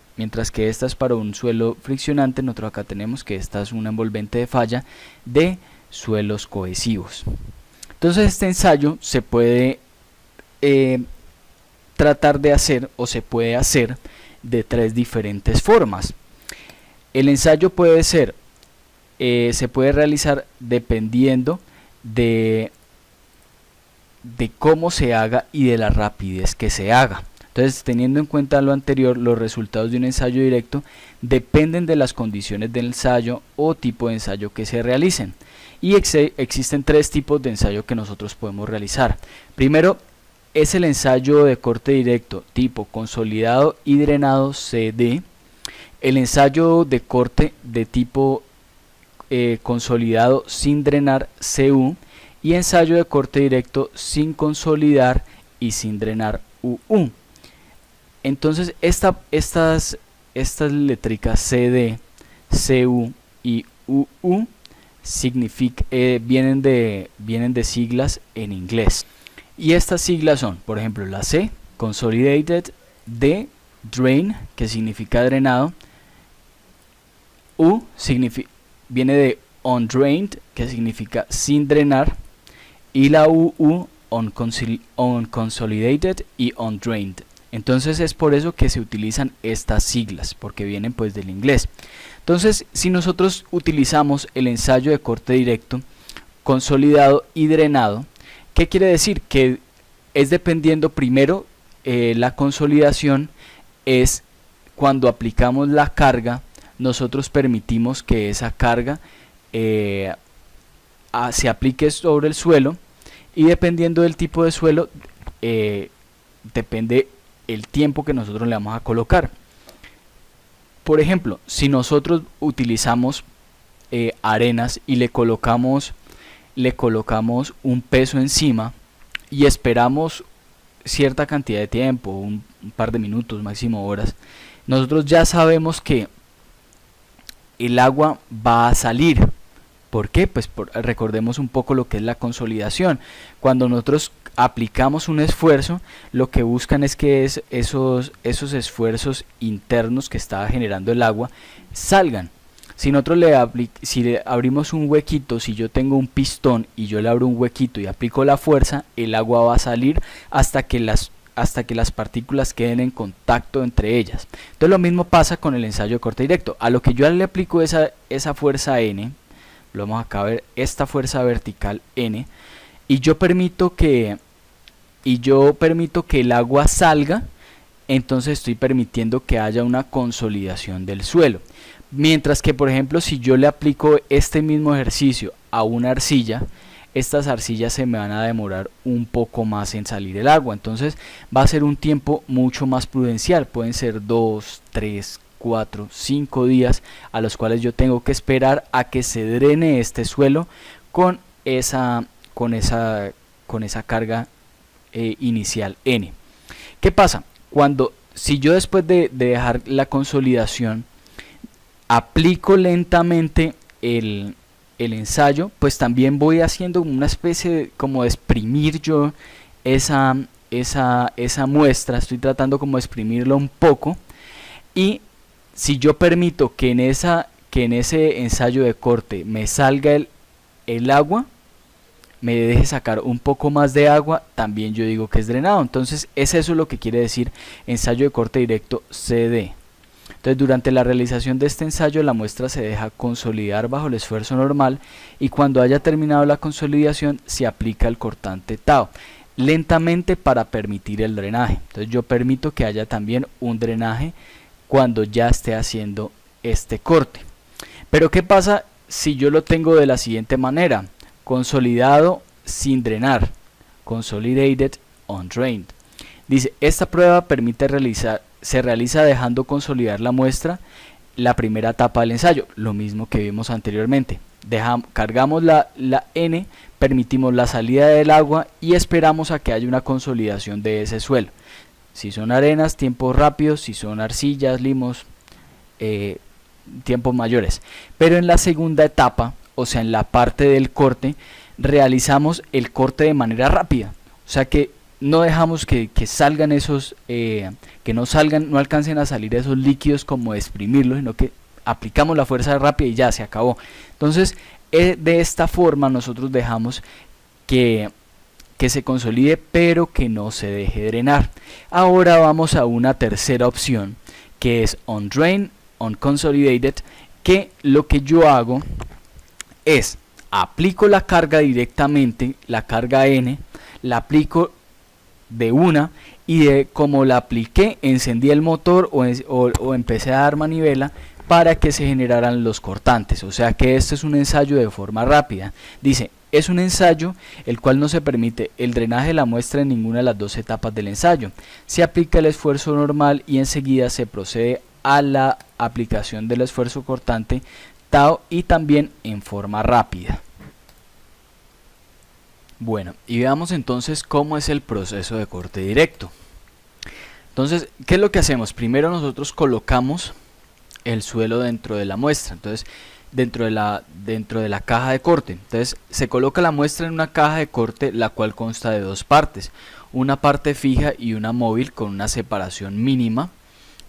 que esta es para un suelo friccionante, nosotros acá tenemos que esta es una envolvente de falla de suelos cohesivos. Entonces este ensayo se puede tratar de hacer, o se puede hacer de 3 diferentes formas. El ensayo puede ser se puede realizar dependiendo de cómo se haga y de la rapidez que se haga. Entonces, teniendo en cuenta lo anterior, los resultados de un ensayo directo dependen de las condiciones del ensayo o tipo de ensayo que se realicen. Y existen 3 tipos de ensayo que nosotros podemos realizar. Primero es el ensayo de corte directo tipo consolidado y drenado CD, el ensayo de corte de tipo consolidado sin drenar CU, y ensayo de corte directo sin consolidar y sin drenar UU. Entonces estas letricas CD, CU y UU vienen de siglas en inglés, y estas siglas son, por ejemplo, la C, Consolidated; D, Drain, que significa drenado; U viene de Undrained, que significa sin drenar; y la UU, Unconsolidated y Undrained. Entonces es por eso que se utilizan estas siglas, porque vienen pues del inglés. Entonces, si nosotros utilizamos el ensayo de corte directo consolidado y drenado, ¿qué quiere decir? Que es dependiendo primero, la consolidación es cuando aplicamos la carga, nosotros permitimos que esa carga se aplique sobre el suelo, y dependiendo del tipo de suelo depende el tiempo que nosotros le vamos a colocar. Por ejemplo, si nosotros utilizamos arenas y le colocamos un peso encima y esperamos cierta cantidad de tiempo, un par de minutos, máximo horas, nosotros ya sabemos que el agua va a salir ¿Por qué? Pues recordemos un poco lo que es la consolidación. Cuando nosotros aplicamos un esfuerzo, lo que buscan es que esos esfuerzos internos que estaba generando el agua salgan. Si nosotros si le abrimos un huequito, si yo tengo un pistón y yo le abro un huequito y aplico la fuerza, el agua va a salir hasta que las partículas queden en contacto entre ellas. Entonces lo mismo pasa con el ensayo de corte directo. A lo que yo le aplico esa fuerza N, lo vamos acá a ver, esta fuerza vertical N, y yo permito que el agua salga, entonces estoy permitiendo que haya una consolidación del suelo. Mientras que, por ejemplo, si yo le aplico este mismo ejercicio a una arcilla, estas arcillas se me van a demorar un poco más en salir el agua. Entonces va a ser un tiempo mucho más prudencial. Pueden ser 2, 3, 4, 5 días a los cuales yo tengo que esperar a que se drene este suelo con esa carga inicial N. ¿Qué pasa? Si yo después de dejar la consolidación aplico lentamente el ensayo, pues también voy haciendo una especie como de exprimir yo esa muestra, estoy tratando como de exprimirlo un poco, y si yo permito que en ese ensayo de corte me salga el agua, me deje sacar un poco más de agua, también yo digo que es drenado. Entonces es eso lo que quiere decir ensayo de corte directo CD. Entonces durante la realización de este ensayo la muestra se deja consolidar bajo el esfuerzo normal y cuando haya terminado la consolidación se aplica el cortante Tao lentamente para permitir el drenaje. Entonces yo permito que haya también un drenaje cuando ya esté haciendo este corte. Pero ¿qué pasa si yo lo tengo de la siguiente manera? Consolidado sin drenar, consolidated undrained. Dice, esta prueba se realiza dejando consolidar la muestra la primera etapa del ensayo, lo mismo que vimos anteriormente. Cargamos la N, permitimos la salida del agua y esperamos a que haya una consolidación de ese suelo. Si son arenas, tiempos rápidos; si son arcillas, limos, tiempos mayores. Pero en la segunda etapa, o sea en la parte del corte, realizamos el corte de manera rápida, o sea que no dejamos que salgan esos, que no alcancen a salir esos líquidos como exprimirlos, sino que aplicamos la fuerza rápida y ya se acabó. Entonces de esta forma nosotros dejamos que se consolide pero que no se deje drenar. Ahora vamos a una tercera opción que es undrained, unconsolidated, que lo que yo hago es aplico la carga directamente, la carga N, la aplico de una y como la apliqué encendí el motor o empecé a dar manivela para que se generaran los cortantes. O sea que este es un ensayo de forma rápida. Dice, es un ensayo el cual no se permite el drenaje de la muestra en ninguna de las dos etapas del ensayo. Se aplica el esfuerzo normal y enseguida se procede a la aplicación del esfuerzo cortante Tao y también en forma rápida. Bueno, y veamos entonces cómo es el proceso de corte directo. Entonces, ¿qué es lo que hacemos? Primero nosotros colocamos el suelo dentro de la muestra, entonces dentro de la caja de corte. Entonces se coloca la muestra en una caja de corte la cual consta de dos partes, una parte fija y una móvil con una separación mínima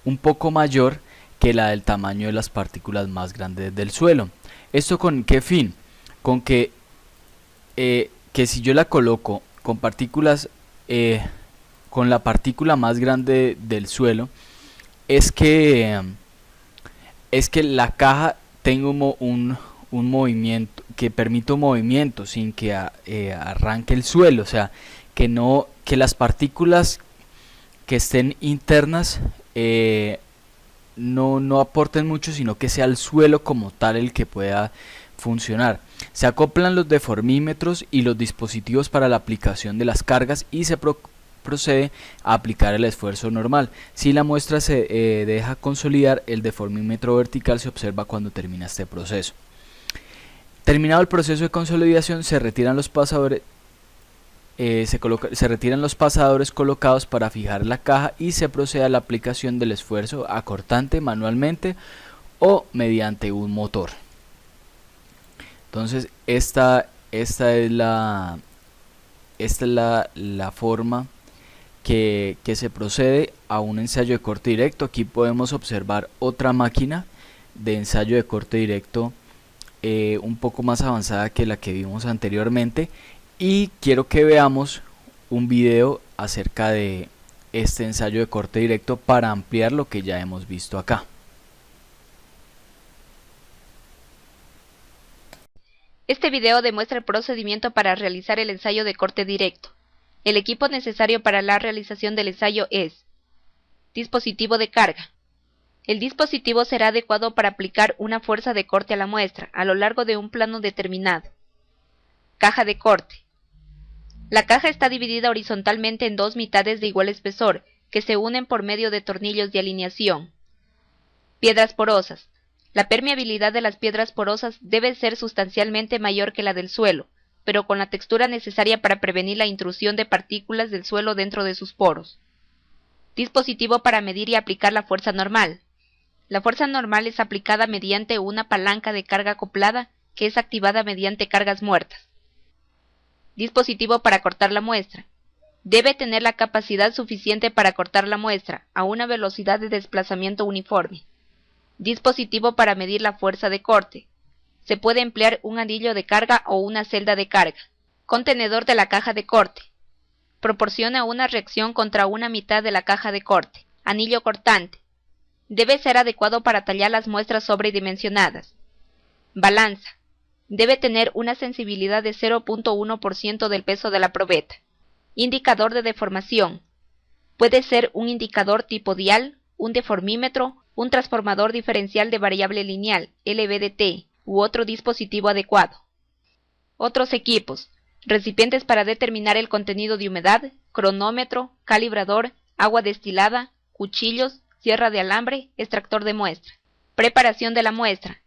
un poco mayor que la del tamaño de las partículas más grandes del suelo. ¿Esto con qué fin? Con que si yo la coloco con partículas, con la partícula más grande del suelo, es que la caja tenga un movimiento, que permita un movimiento sin que arranque el suelo, o sea, que las partículas que estén internas no aporten mucho, sino que sea el suelo como tal el que pueda funcionar. Se acoplan los deformímetros y los dispositivos para la aplicación de las cargas y se procede a aplicar el esfuerzo normal. Si la muestra se deja consolidar, el deformímetro vertical se observa cuando termina este proceso. Terminado el proceso de consolidación, se retiran los pasadores. Se retiran los pasadores colocados para fijar la caja y se procede a la aplicación del esfuerzo acortante manualmente o mediante un motor. Entonces esta es la forma que se procede a un ensayo de corte directo. Aquí podemos observar otra máquina de ensayo de corte directo un poco más avanzada que la que vimos anteriormente, y quiero que veamos un video acerca de este ensayo de corte directo para ampliar lo que ya hemos visto acá. Este video demuestra el procedimiento para realizar el ensayo de corte directo. El equipo necesario para la realización del ensayo es: dispositivo de carga. El dispositivo será adecuado para aplicar una fuerza de corte a la muestra a lo largo de un plano determinado. Caja de corte. La caja está dividida horizontalmente en dos mitades de igual espesor, que se unen por medio de tornillos de alineación. Piedras porosas. La permeabilidad de las piedras porosas debe ser sustancialmente mayor que la del suelo, pero con la textura necesaria para prevenir la intrusión de partículas del suelo dentro de sus poros. Dispositivo para medir y aplicar la fuerza normal. La fuerza normal es aplicada mediante una palanca de carga acoplada que es activada mediante cargas muertas. Dispositivo para cortar la muestra. Debe tener la capacidad suficiente para cortar la muestra a una velocidad de desplazamiento uniforme. Dispositivo para medir la fuerza de corte. Se puede emplear un anillo de carga o una celda de carga. Contenedor de la caja de corte. Proporciona una reacción contra una mitad de la caja de corte. Anillo cortante. Debe ser adecuado para tallar las muestras sobredimensionadas. Balanza. Debe tener una sensibilidad de 0.1% del peso de la probeta. Indicador de deformación. Puede ser un indicador tipo dial, un deformímetro, un transformador diferencial de variable lineal, LVDT, u otro dispositivo adecuado. Otros equipos. Recipientes para determinar el contenido de humedad, cronómetro, calibrador, agua destilada, cuchillos, sierra de alambre, extractor de muestra. Preparación de la muestra.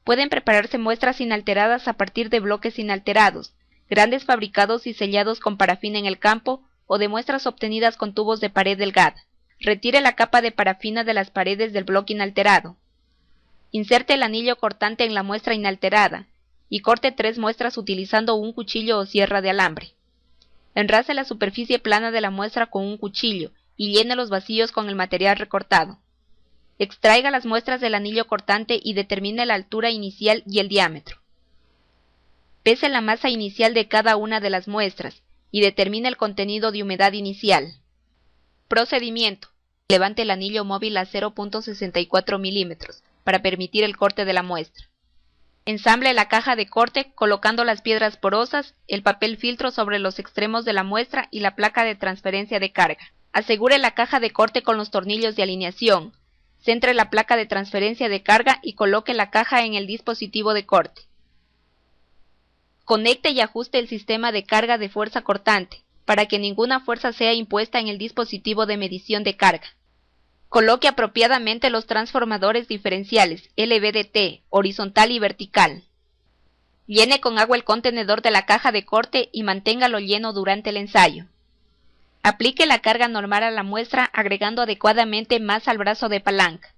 Pueden prepararse muestras inalteradas a partir de bloques inalterados, grandes fabricados y sellados con parafina en el campo, o de muestras obtenidas con tubos de pared delgada. Retire la capa de parafina de las paredes del bloque inalterado. Inserte el anillo cortante en la muestra inalterada y corte 3 muestras utilizando un cuchillo o sierra de alambre. Enrase la superficie plana de la muestra con un cuchillo y llene los vacíos con el material recortado. Extraiga las muestras del anillo cortante y determine la altura inicial y el diámetro. Pese la masa inicial de cada una de las muestras y determine el contenido de humedad inicial. Procedimiento. Levante el anillo móvil a 0.64 milímetros para permitir el corte de la muestra. Ensamble la caja de corte colocando las piedras porosas, el papel filtro sobre los extremos de la muestra y la placa de transferencia de carga. Asegure la caja de corte con los tornillos de alineación. Centre la placa de transferencia de carga y coloque la caja en el dispositivo de corte. Conecte y ajuste el sistema de carga de fuerza cortante, para que ninguna fuerza sea impuesta en el dispositivo de medición de carga. Coloque apropiadamente los transformadores diferenciales LVDT, horizontal y vertical. Llene con agua el contenedor de la caja de corte y manténgalo lleno durante el ensayo. Aplique la carga normal a la muestra agregando adecuadamente más al brazo de palanca.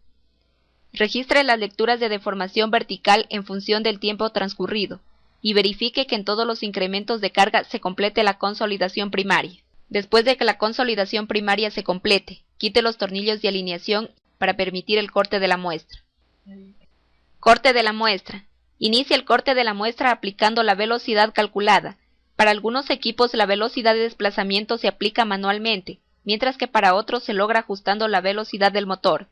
Registre las lecturas de deformación vertical en función del tiempo transcurrido y verifique que en todos los incrementos de carga se complete la consolidación primaria. Después de que la consolidación primaria se complete, quite los tornillos de alineación para permitir el corte de la muestra. Corte de la muestra. Inicie el corte de la muestra aplicando la velocidad calculada. Para algunos equipos la velocidad de desplazamiento se aplica manualmente, mientras que para otros se logra ajustando la velocidad del motor.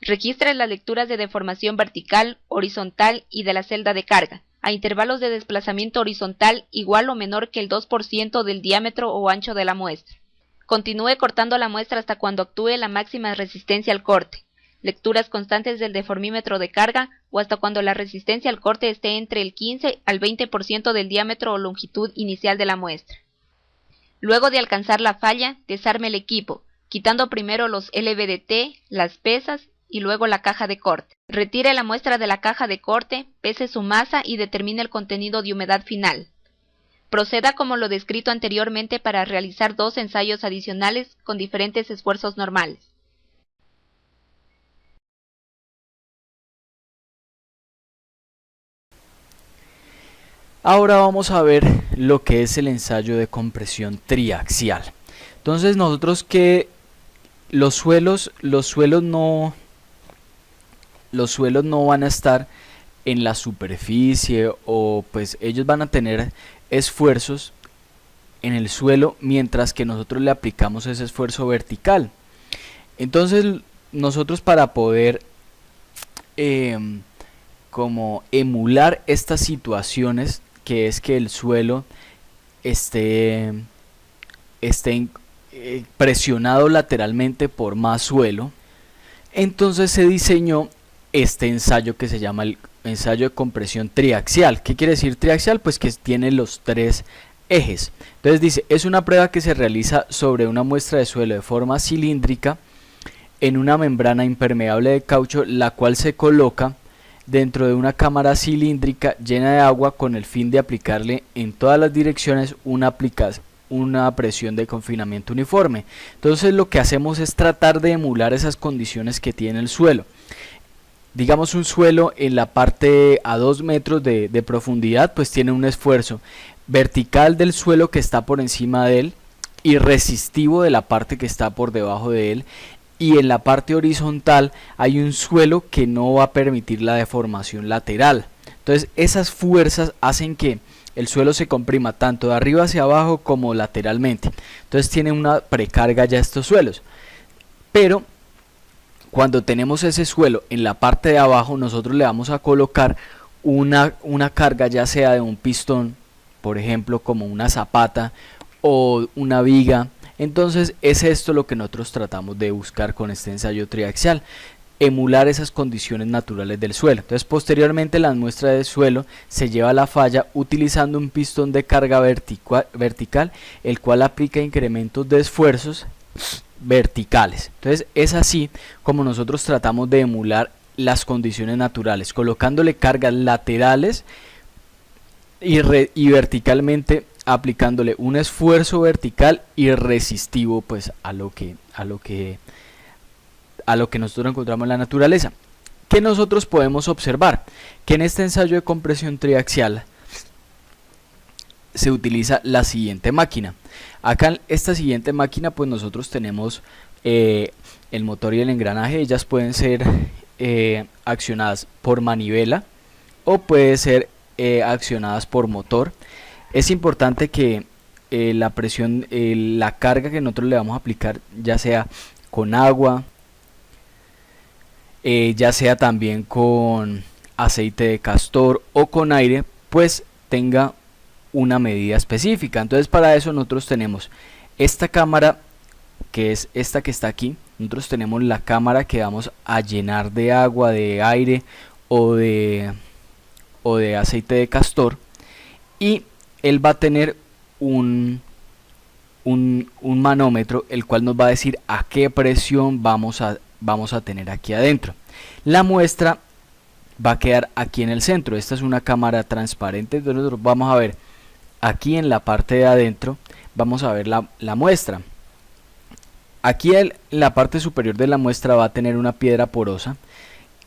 Registre las lecturas de deformación vertical, horizontal y de la celda de carga, a intervalos de desplazamiento horizontal igual o menor que el 2% del diámetro o ancho de la muestra. Continúe cortando la muestra hasta cuando actúe la máxima resistencia al corte, lecturas constantes del deformímetro de carga o hasta cuando la resistencia al corte esté entre el 15 al 20% del diámetro o longitud inicial de la muestra. Luego de alcanzar la falla, desarme el equipo, quitando primero los LVDT, las pesas y luego la caja de corte. Retire la muestra de la caja de corte, pese su masa y determine el contenido de humedad final. Proceda como lo descrito anteriormente para realizar 2 ensayos adicionales con diferentes esfuerzos normales. Ahora vamos a ver lo que es el ensayo de compresión triaxial. Entonces nosotros que los suelos no van a estar en la superficie, o pues ellos van a tener esfuerzos en el suelo mientras que nosotros le aplicamos ese esfuerzo vertical. Entonces nosotros, para poder como emular estas situaciones, que es que el suelo esté presionado lateralmente por más suelo, entonces se diseñó este ensayo que se llama el ensayo de compresión triaxial. ¿Qué quiere decir triaxial? Pues que tiene los tres ejes. Entonces dice, es una prueba que se realiza sobre una muestra de suelo de forma cilíndrica en una membrana impermeable de caucho, la cual se coloca dentro de una cámara cilíndrica llena de agua con el fin de aplicarle en todas las direcciones una presión de confinamiento uniforme. Entonces lo que hacemos es tratar de emular esas condiciones que tiene el suelo. Digamos, un suelo en la parte a 2 metros de profundidad, pues tiene un esfuerzo vertical del suelo que está por encima de él y resistivo de la parte que está por debajo de él, y en la parte horizontal hay un suelo que no va a permitir la deformación lateral. Entonces esas fuerzas hacen que el suelo se comprima tanto de arriba hacia abajo como lateralmente. Entonces tiene una precarga ya estos suelos. Pero cuando tenemos ese suelo en la parte de abajo, nosotros le vamos a colocar una carga, ya sea de un pistón, por ejemplo, como una zapata o una viga. Entonces es esto lo que nosotros tratamos de buscar con este ensayo triaxial, emular esas condiciones naturales del suelo. Entonces posteriormente la muestra del suelo se lleva a la falla utilizando un pistón de carga vertical, el cual aplica incrementos de esfuerzos verticales. Entonces es así como nosotros tratamos de emular las condiciones naturales, colocándole cargas laterales y verticalmente, aplicándole un esfuerzo vertical y resistivo pues a lo que nosotros encontramos en la naturaleza. ¿Qué nosotros podemos observar? Que en este ensayo de compresión triaxial se utiliza la siguiente máquina. Acá en esta siguiente máquina pues nosotros tenemos el motor y el engranaje. Ellas pueden ser accionadas por manivela o puede ser accionadas por motor. Es importante que la presión, la carga que nosotros le vamos a aplicar, ya sea con agua, ya sea también con aceite de castor o con aire, pues tenga una medida específica. Entonces para eso nosotros tenemos esta cámara, que es esta que está aquí. Nosotros tenemos la cámara que vamos a llenar de agua, de aire o de aceite de castor, y él va a tener un manómetro, el cual nos va a decir a qué presión vamos a tener aquí adentro. La muestra va a quedar aquí en el centro. Esta es una cámara transparente. Entonces nosotros vamos a ver aquí en la parte de adentro, vamos a ver la muestra. Aquí en la parte superior de la muestra va a tener una piedra porosa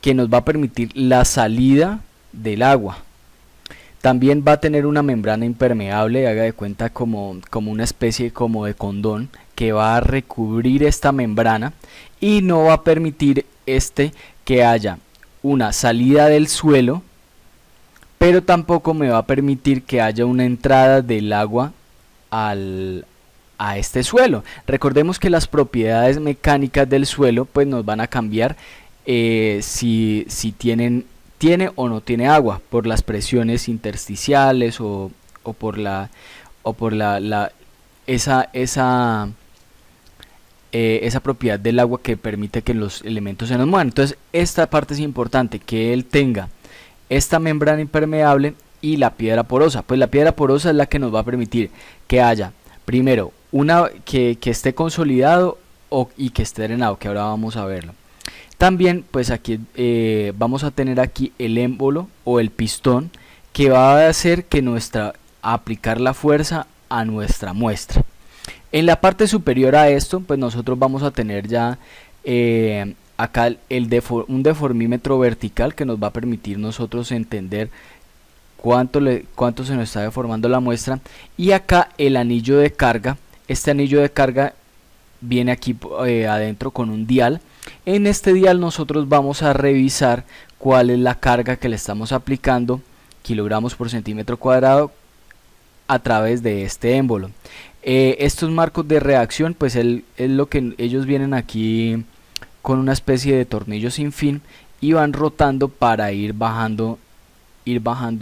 que nos va a permitir la salida del agua. También va a tener una membrana impermeable, haga de cuenta como una especie como de condón, que va a recubrir esta membrana y no va a permitir que haya una salida del suelo, pero tampoco me va a permitir que haya una entrada del agua a este suelo. Recordemos que las propiedades mecánicas del suelo pues nos van a cambiar si tiene o no tiene agua, por las presiones intersticiales o por esa propiedad del agua que permite que los elementos se nos muevan. Entonces esta parte es importante, que él tenga esta membrana impermeable y la piedra porosa. Pues la piedra porosa es la que nos va a permitir que haya primero que esté consolidado y que esté drenado, que ahora vamos a verlo. También pues aquí vamos a tener aquí el émbolo o el pistón, que va a hacer que aplicar la fuerza a nuestra muestra. En la parte superior a esto pues nosotros vamos a tener ya acá un deformímetro vertical, que nos va a permitir nosotros entender cuánto se nos está deformando la muestra. Y acá el anillo de carga, este anillo de carga viene aquí adentro con un dial. En este dial nosotros vamos a revisar cuál es la carga que le estamos aplicando, kilogramos por centímetro cuadrado, a través de este émbolo. Estos marcos de reacción, pues es lo que ellos vienen aquí con una especie de tornillo sin fin y van rotando para ir bajando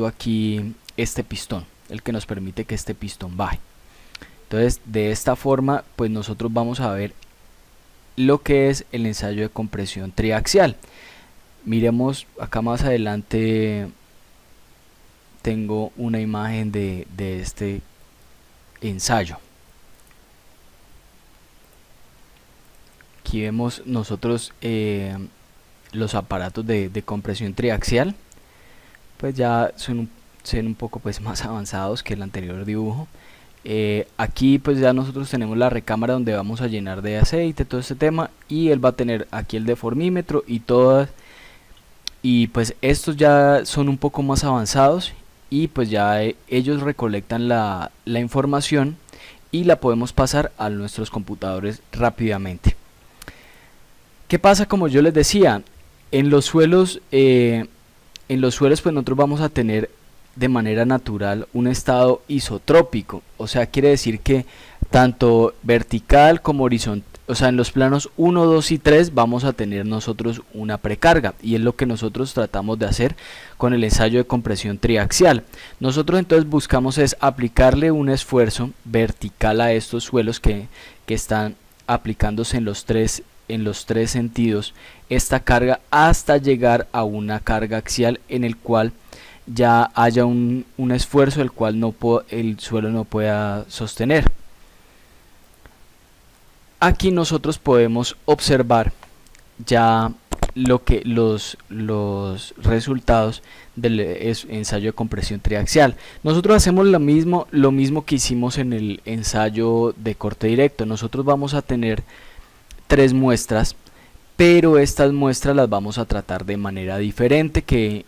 aquí este pistón, el que nos permite que este pistón baje. Entonces, de esta forma, pues nosotros vamos a ver lo que es el ensayo de compresión triaxial. Miremos acá más adelante, tengo una imagen de este ensayo. Aquí vemos nosotros los aparatos de compresión triaxial, pues ya son un poco pues más avanzados que el anterior dibujo. Aquí pues ya nosotros tenemos la recámara donde vamos a llenar de aceite todo este tema, y él va a tener aquí el deformímetro y todas, y pues estos ya son un poco más avanzados, y pues ya ellos recolectan la información y la podemos pasar a nuestros computadores rápidamente. ¿Qué pasa? Como yo les decía, en los suelos pues nosotros vamos a tener de manera natural un estado isotrópico, o sea, quiere decir que tanto vertical como horizontal, o sea, en los planos 1, 2 y 3 vamos a tener nosotros una precarga, y es lo que nosotros tratamos de hacer con el ensayo de compresión triaxial. Nosotros entonces buscamos es aplicarle un esfuerzo vertical a estos suelos que están aplicándose en los tres sentidos esta carga, hasta llegar a una carga axial en el cual ya haya un esfuerzo el cual el suelo no pueda sostener. Aquí nosotros podemos observar ya los resultados del ensayo de compresión triaxial. Nosotros hacemos lo mismo que hicimos en el ensayo de corte directo. Nosotros vamos a tener 3 muestras, pero estas muestras las vamos a tratar de manera diferente que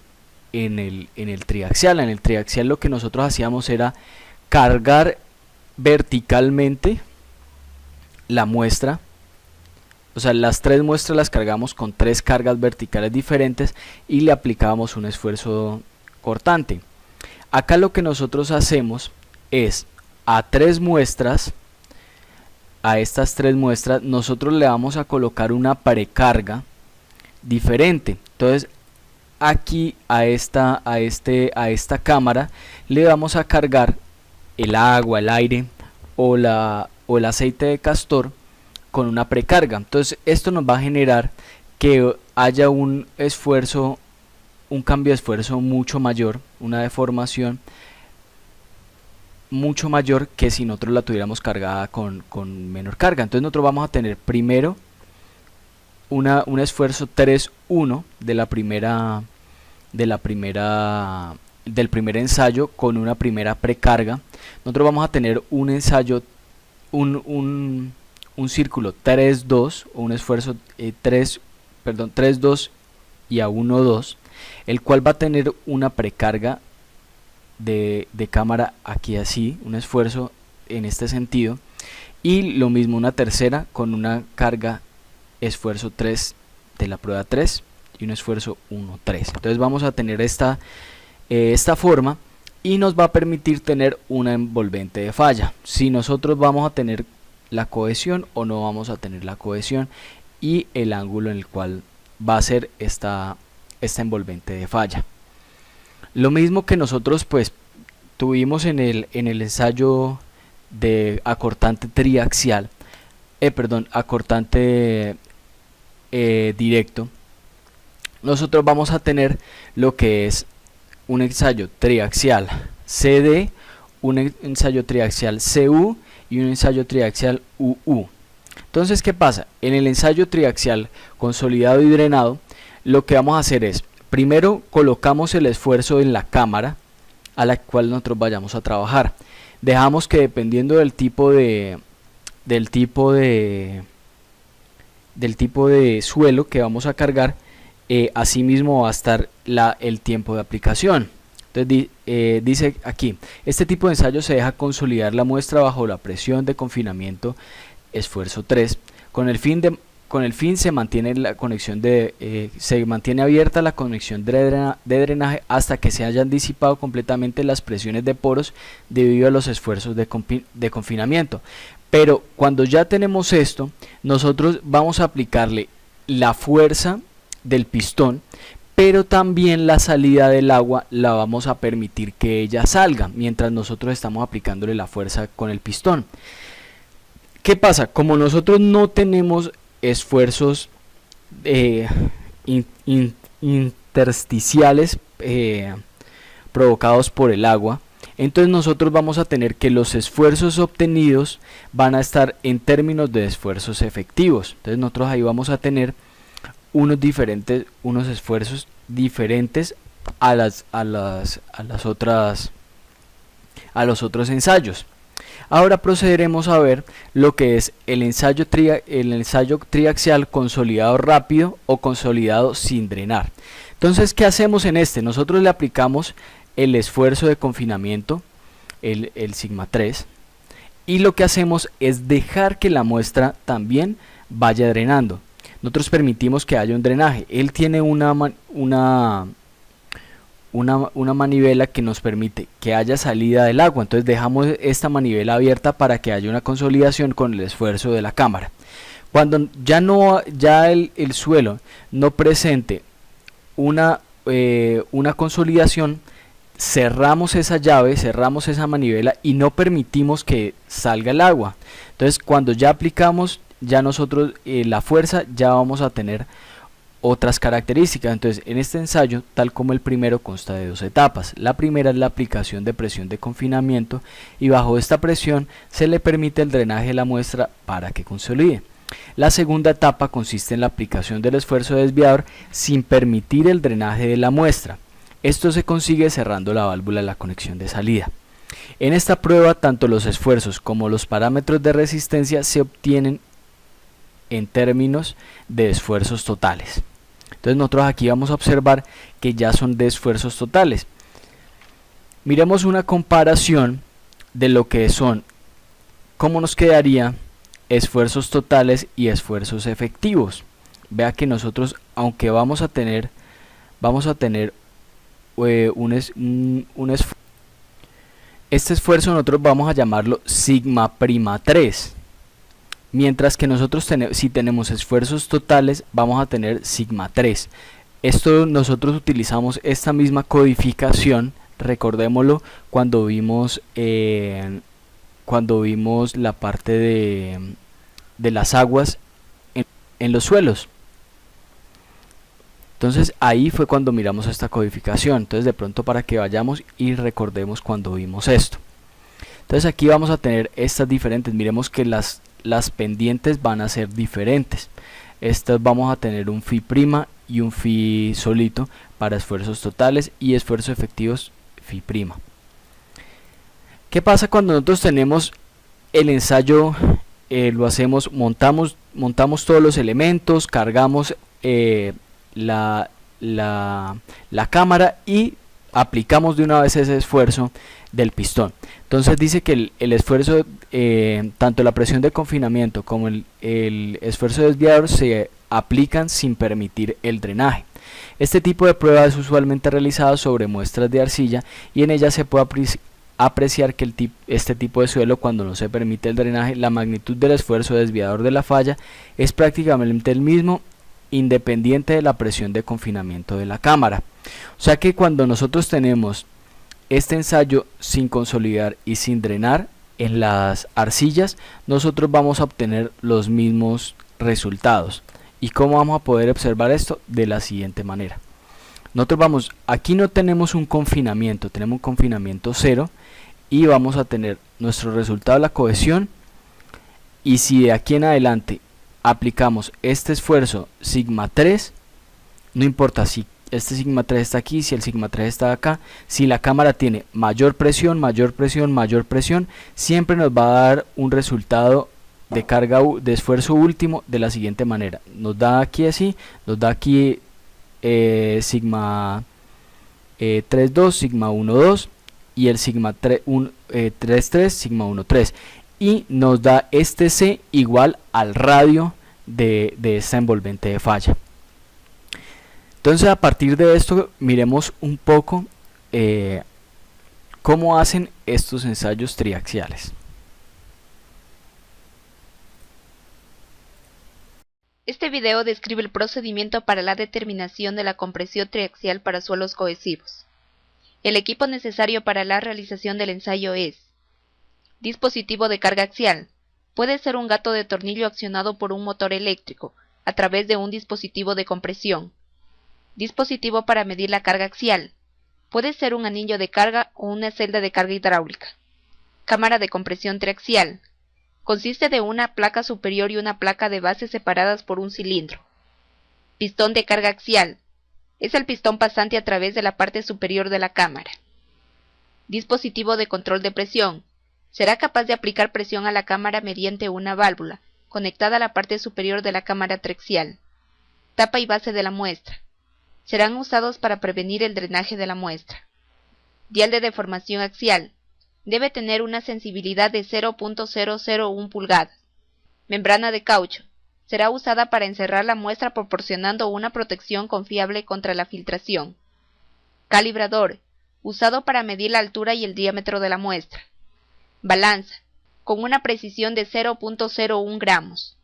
en el triaxial. En el triaxial lo que nosotros hacíamos era cargar verticalmente la muestra, o sea, las 3 muestras las cargamos con 3 cargas verticales diferentes y le aplicábamos un esfuerzo cortante. Acá lo que nosotros hacemos es a 3 muestras, a estas 3 muestras nosotros le vamos a colocar una precarga diferente. Entonces aquí a esta cámara le vamos a cargar el agua, el aire o el aceite de castor con una precarga. Entonces esto nos va a generar que haya un cambio de esfuerzo mucho mayor, una deformación mucho mayor que si nosotros la tuviéramos cargada con menor carga. Entonces nosotros vamos a tener primero un esfuerzo 3-1 del primer ensayo con una primera precarga. Nosotros vamos a tener un ensayo, un círculo 3-2 o un esfuerzo 3-2 y a 1-2, el cual va a tener una precarga de cámara aquí así, un esfuerzo en este sentido, y lo mismo una tercera con una carga esfuerzo 3 de la prueba 3 y un esfuerzo 1-3. Entonces vamos a tener esta forma, y nos va a permitir tener una envolvente de falla, si nosotros vamos a tener la cohesión o no vamos a tener la cohesión, y el ángulo en el cual va a ser esta envolvente de falla. Lo mismo que nosotros pues tuvimos en el ensayo de acortante triaxial, acortante directo, nosotros vamos a tener lo que es un ensayo triaxial CD, un ensayo triaxial CU y un ensayo triaxial UU. Entonces, ¿qué pasa? En el ensayo triaxial consolidado y drenado, lo que vamos a hacer es, primero colocamos el esfuerzo en la cámara a la cual nosotros vayamos a trabajar. Dejamos que, dependiendo del tipo de suelo que vamos a cargar, asimismo va a estar el tiempo de aplicación. Entonces dice aquí, este tipo de ensayo se deja consolidar la muestra bajo la presión de confinamiento esfuerzo 3, con el fin se mantiene la conexión se mantiene abierta la conexión de drenaje hasta que se hayan disipado completamente las presiones de poros debido a los esfuerzos de confinamiento. Pero cuando ya tenemos esto, nosotros vamos a aplicarle la fuerza del pistón, pero también la salida del agua la vamos a permitir que ella salga mientras nosotros estamos aplicándole la fuerza con el pistón. ¿Qué pasa? Como nosotros no tenemos esfuerzos intersticiales provocados por el agua, entonces nosotros vamos a tener que los esfuerzos obtenidos van a estar en términos de esfuerzos efectivos. Entonces nosotros ahí vamos a tener unos esfuerzos diferentes a los otros ensayos. Ahora procederemos a ver lo que es el ensayo triaxial consolidado rápido o consolidado sin drenar. Entonces, ¿qué hacemos en este? Nosotros le aplicamos el esfuerzo de confinamiento, el sigma 3, y lo que hacemos es dejar que la muestra también vaya drenando. Nosotros permitimos que haya un drenaje. Él tiene una manivela que nos permite que haya salida del agua, entonces dejamos esta manivela abierta para que haya una consolidación con el esfuerzo de la cámara. Cuando ya el suelo no presente una consolidación, cerramos esa llave, cerramos esa manivela y no permitimos que salga el agua. Entonces cuando ya aplicamos ya nosotros la fuerza, ya vamos a tener otras características. Entonces en este ensayo, tal como el primero, consta de dos etapas. La primera es la aplicación de presión de confinamiento y bajo esta presión se le permite el drenaje de la muestra para que consolide. La segunda etapa consiste en la aplicación del esfuerzo desviador sin permitir el drenaje de la muestra. Esto se consigue cerrando la válvula de la conexión de salida. En esta prueba tanto los esfuerzos como los parámetros de resistencia se obtienen en términos de esfuerzos totales. Entonces nosotros aquí vamos a observar que ya son de esfuerzos totales. Miremos una comparación de lo que son, cómo nos quedaría esfuerzos totales y esfuerzos efectivos. Vea que nosotros, aunque vamos a tener este esfuerzo nosotros vamos a llamarlo sigma prima 3. Mientras que nosotros si tenemos esfuerzos totales vamos a tener sigma 3. Esto nosotros utilizamos esta misma codificación, recordémoslo, cuando vimos la parte de las aguas en los suelos. Entonces ahí fue cuando miramos esta codificación. Entonces de pronto para que vayamos y recordemos cuando vimos esto. Entonces aquí vamos a tener estas diferentes. Miremos que las pendientes van a ser diferentes. Estas vamos a tener un phi prima y un phi solito para esfuerzos totales y esfuerzos efectivos phi prima. ¿Qué pasa cuando nosotros tenemos el ensayo? Lo hacemos, montamos todos los elementos, cargamos la cámara y aplicamos de una vez ese esfuerzo del pistón. Entonces dice que el esfuerzo, tanto la presión de confinamiento como el esfuerzo desviador se aplican sin permitir el drenaje. Este tipo de prueba es usualmente realizada sobre muestras de arcilla y en ella se puede apreciar que este tipo de suelo, cuando no se permite el drenaje, la magnitud del esfuerzo desviador de la falla es prácticamente el mismo, independiente de la presión de confinamiento de la cámara. O sea que cuando nosotros tenemos este ensayo sin consolidar y sin drenar en las arcillas, nosotros vamos a obtener los mismos resultados. ¿Y cómo vamos a poder observar esto? De la siguiente manera. Nosotros aquí no tenemos un confinamiento, tenemos un confinamiento 0 y vamos a tener nuestro resultado de la cohesión, y si de aquí en adelante aplicamos este esfuerzo sigma 3, no importa si este sigma 3 está aquí, si el sigma 3 está acá, si la cámara tiene mayor presión, siempre nos va a dar un resultado de carga de esfuerzo último de la siguiente manera. Nos da aquí así, nos da aquí sigma 3,2, sigma 1,2 y el sigma 3,3, sigma 1,3, y nos da este C igual al radio de esta envolvente de falla. Entonces, a partir de esto miremos un poco cómo hacen estos ensayos triaxiales. Este video describe el procedimiento para la determinación de la compresión triaxial para suelos cohesivos. El equipo necesario para la realización del ensayo es: dispositivo de carga axial. Puede ser un gato de tornillo accionado por un motor eléctrico a través de un dispositivo de compresión. Dispositivo para medir la carga axial. Puede ser un anillo de carga o una celda de carga hidráulica. Cámara de compresión triaxial. Consiste de una placa superior y una placa de base separadas por un cilindro. Pistón de carga axial. Es el pistón pasante a través de la parte superior de la cámara. Dispositivo de control de presión. Será capaz de aplicar presión a la cámara mediante una válvula, conectada a la parte superior de la cámara triaxial. Tapa y base de la muestra. Serán usados para prevenir el drenaje de la muestra. Dial de deformación axial. Debe tener una sensibilidad de 0.001 pulgadas. Membrana de caucho. Será usada para encerrar la muestra proporcionando una protección confiable contra la filtración. Calibrador. Usado para medir la altura y el diámetro de la muestra. Balanza. Con una precisión de 0.01 gramos.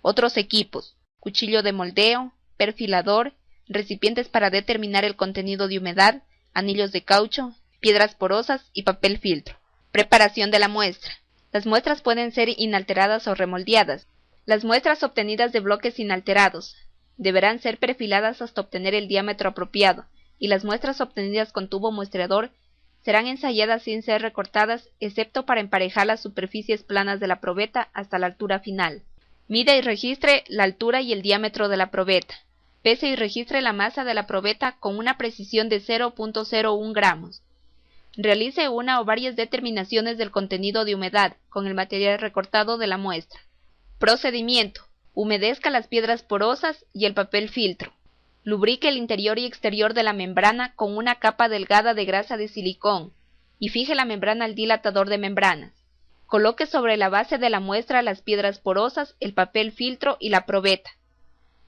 Otros equipos. Cuchillo de moldeo, perfilador, recipientes para determinar el contenido de humedad, anillos de caucho, piedras porosas y papel filtro. Preparación de la muestra. Las muestras pueden ser inalteradas o remoldeadas. Las muestras obtenidas de bloques inalterados deberán ser perfiladas hasta obtener el diámetro apropiado, y las muestras obtenidas con tubo muestreador serán ensayadas sin ser recortadas, excepto para emparejar las superficies planas de la probeta hasta la altura final. Mida y registre la altura y el diámetro de la probeta. Pese y registre la masa de la probeta con una precisión de 0.01 gramos. Realice una o varias determinaciones del contenido de humedad con el material recortado de la muestra. Procedimiento. Humedezca las piedras porosas y el papel filtro. Lubrique el interior y exterior de la membrana con una capa delgada de grasa de silicón y fije la membrana al dilatador de membranas. Coloque sobre la base de la muestra las piedras porosas, el papel filtro y la probeta.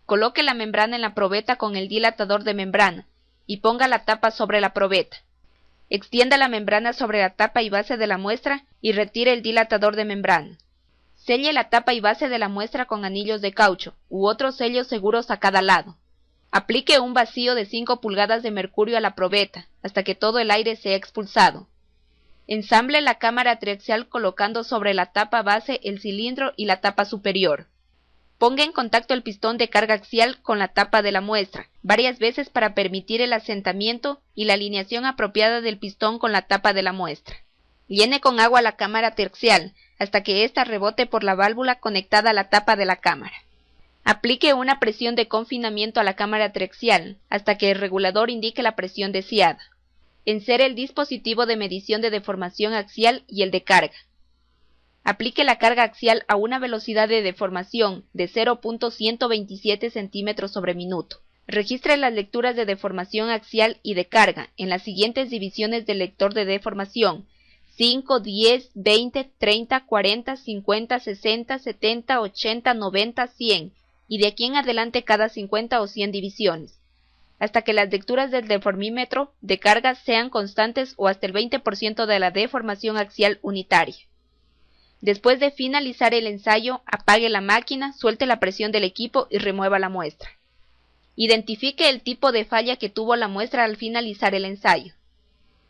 Coloque la membrana en la probeta con el dilatador de membrana y ponga la tapa sobre la probeta. Extienda la membrana sobre la tapa y base de la muestra y retire el dilatador de membrana. Selle la tapa y base de la muestra con anillos de caucho u otros sellos seguros a cada lado. Aplique un vacío de 5 pulgadas de mercurio a la probeta hasta que todo el aire sea expulsado. Ensamble la cámara triaxial colocando sobre la tapa base el cilindro y la tapa superior. Ponga en contacto el pistón de carga axial con la tapa de la muestra varias veces para permitir el asentamiento y la alineación apropiada del pistón con la tapa de la muestra. Llene con agua la cámara triaxial hasta que ésta rebote por la válvula conectada a la tapa de la cámara. Aplique una presión de confinamiento a la cámara triaxial hasta que el regulador indique la presión deseada. Ensere el dispositivo de medición de deformación axial y el de carga. Aplique la carga axial a una velocidad de deformación de 0.127 centímetros sobre minuto. Registre las lecturas de deformación axial y de carga en las siguientes divisiones del lector de deformación: 5, 10, 20, 30, 40, 50, 60, 70, 80, 90, 100, y de aquí en adelante cada 50 o 100 divisiones, hasta que las lecturas del deformímetro de carga sean constantes o hasta el 20% de la deformación axial unitaria. Después de finalizar el ensayo, apague la máquina, suelte la presión del equipo y remueva la muestra. Identifique el tipo de falla que tuvo la muestra al finalizar el ensayo.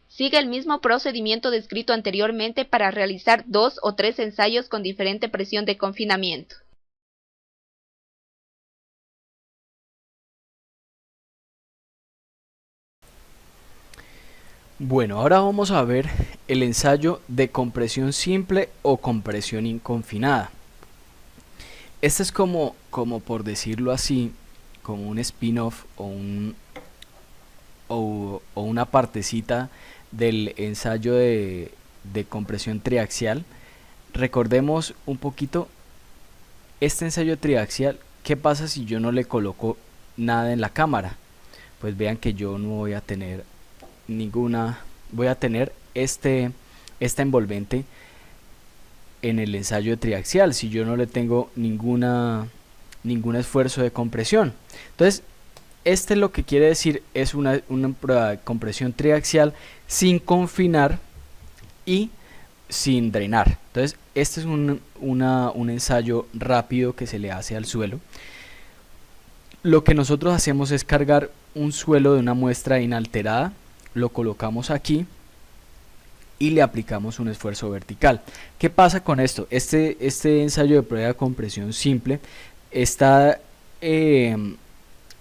Siga el mismo procedimiento descrito anteriormente para realizar 2 o 3 ensayos con diferente presión de confinamiento. Bueno, ahora vamos a ver el ensayo de compresión simple o compresión inconfinada. Este es como por decirlo así, como un spin-off o una partecita del ensayo de compresión triaxial. Recordemos un poquito este ensayo triaxial. ¿Qué pasa si yo no le coloco nada en la cámara? Pues vean que yo no voy a tener voy a tener esta envolvente en el ensayo triaxial si yo no le tengo ningún esfuerzo de compresión. Entonces este lo que quiere decir es una prueba de compresión triaxial sin confinar y sin drenar. Entonces este es un ensayo rápido que se le hace al suelo. Lo que nosotros hacemos es cargar un suelo de una muestra inalterada, lo colocamos aquí y le aplicamos un esfuerzo vertical. ¿Qué pasa con esto? Este ensayo de prueba de compresión simple está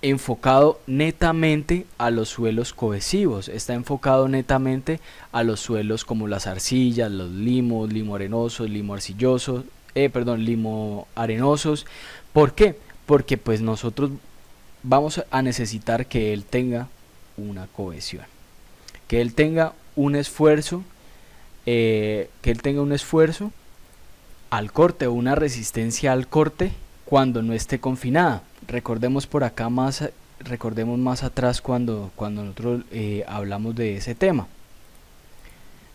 enfocado netamente a los suelos cohesivos, está enfocado netamente a los suelos como las arcillas, los limos, limo arenosos, limo arcillosos, limo arenosos. ¿Por qué? Porque pues nosotros vamos a necesitar que él tenga una cohesión, que él tenga un esfuerzo, al corte o una resistencia al corte cuando no esté confinada. Recordemos más atrás cuando nosotros hablamos de ese tema.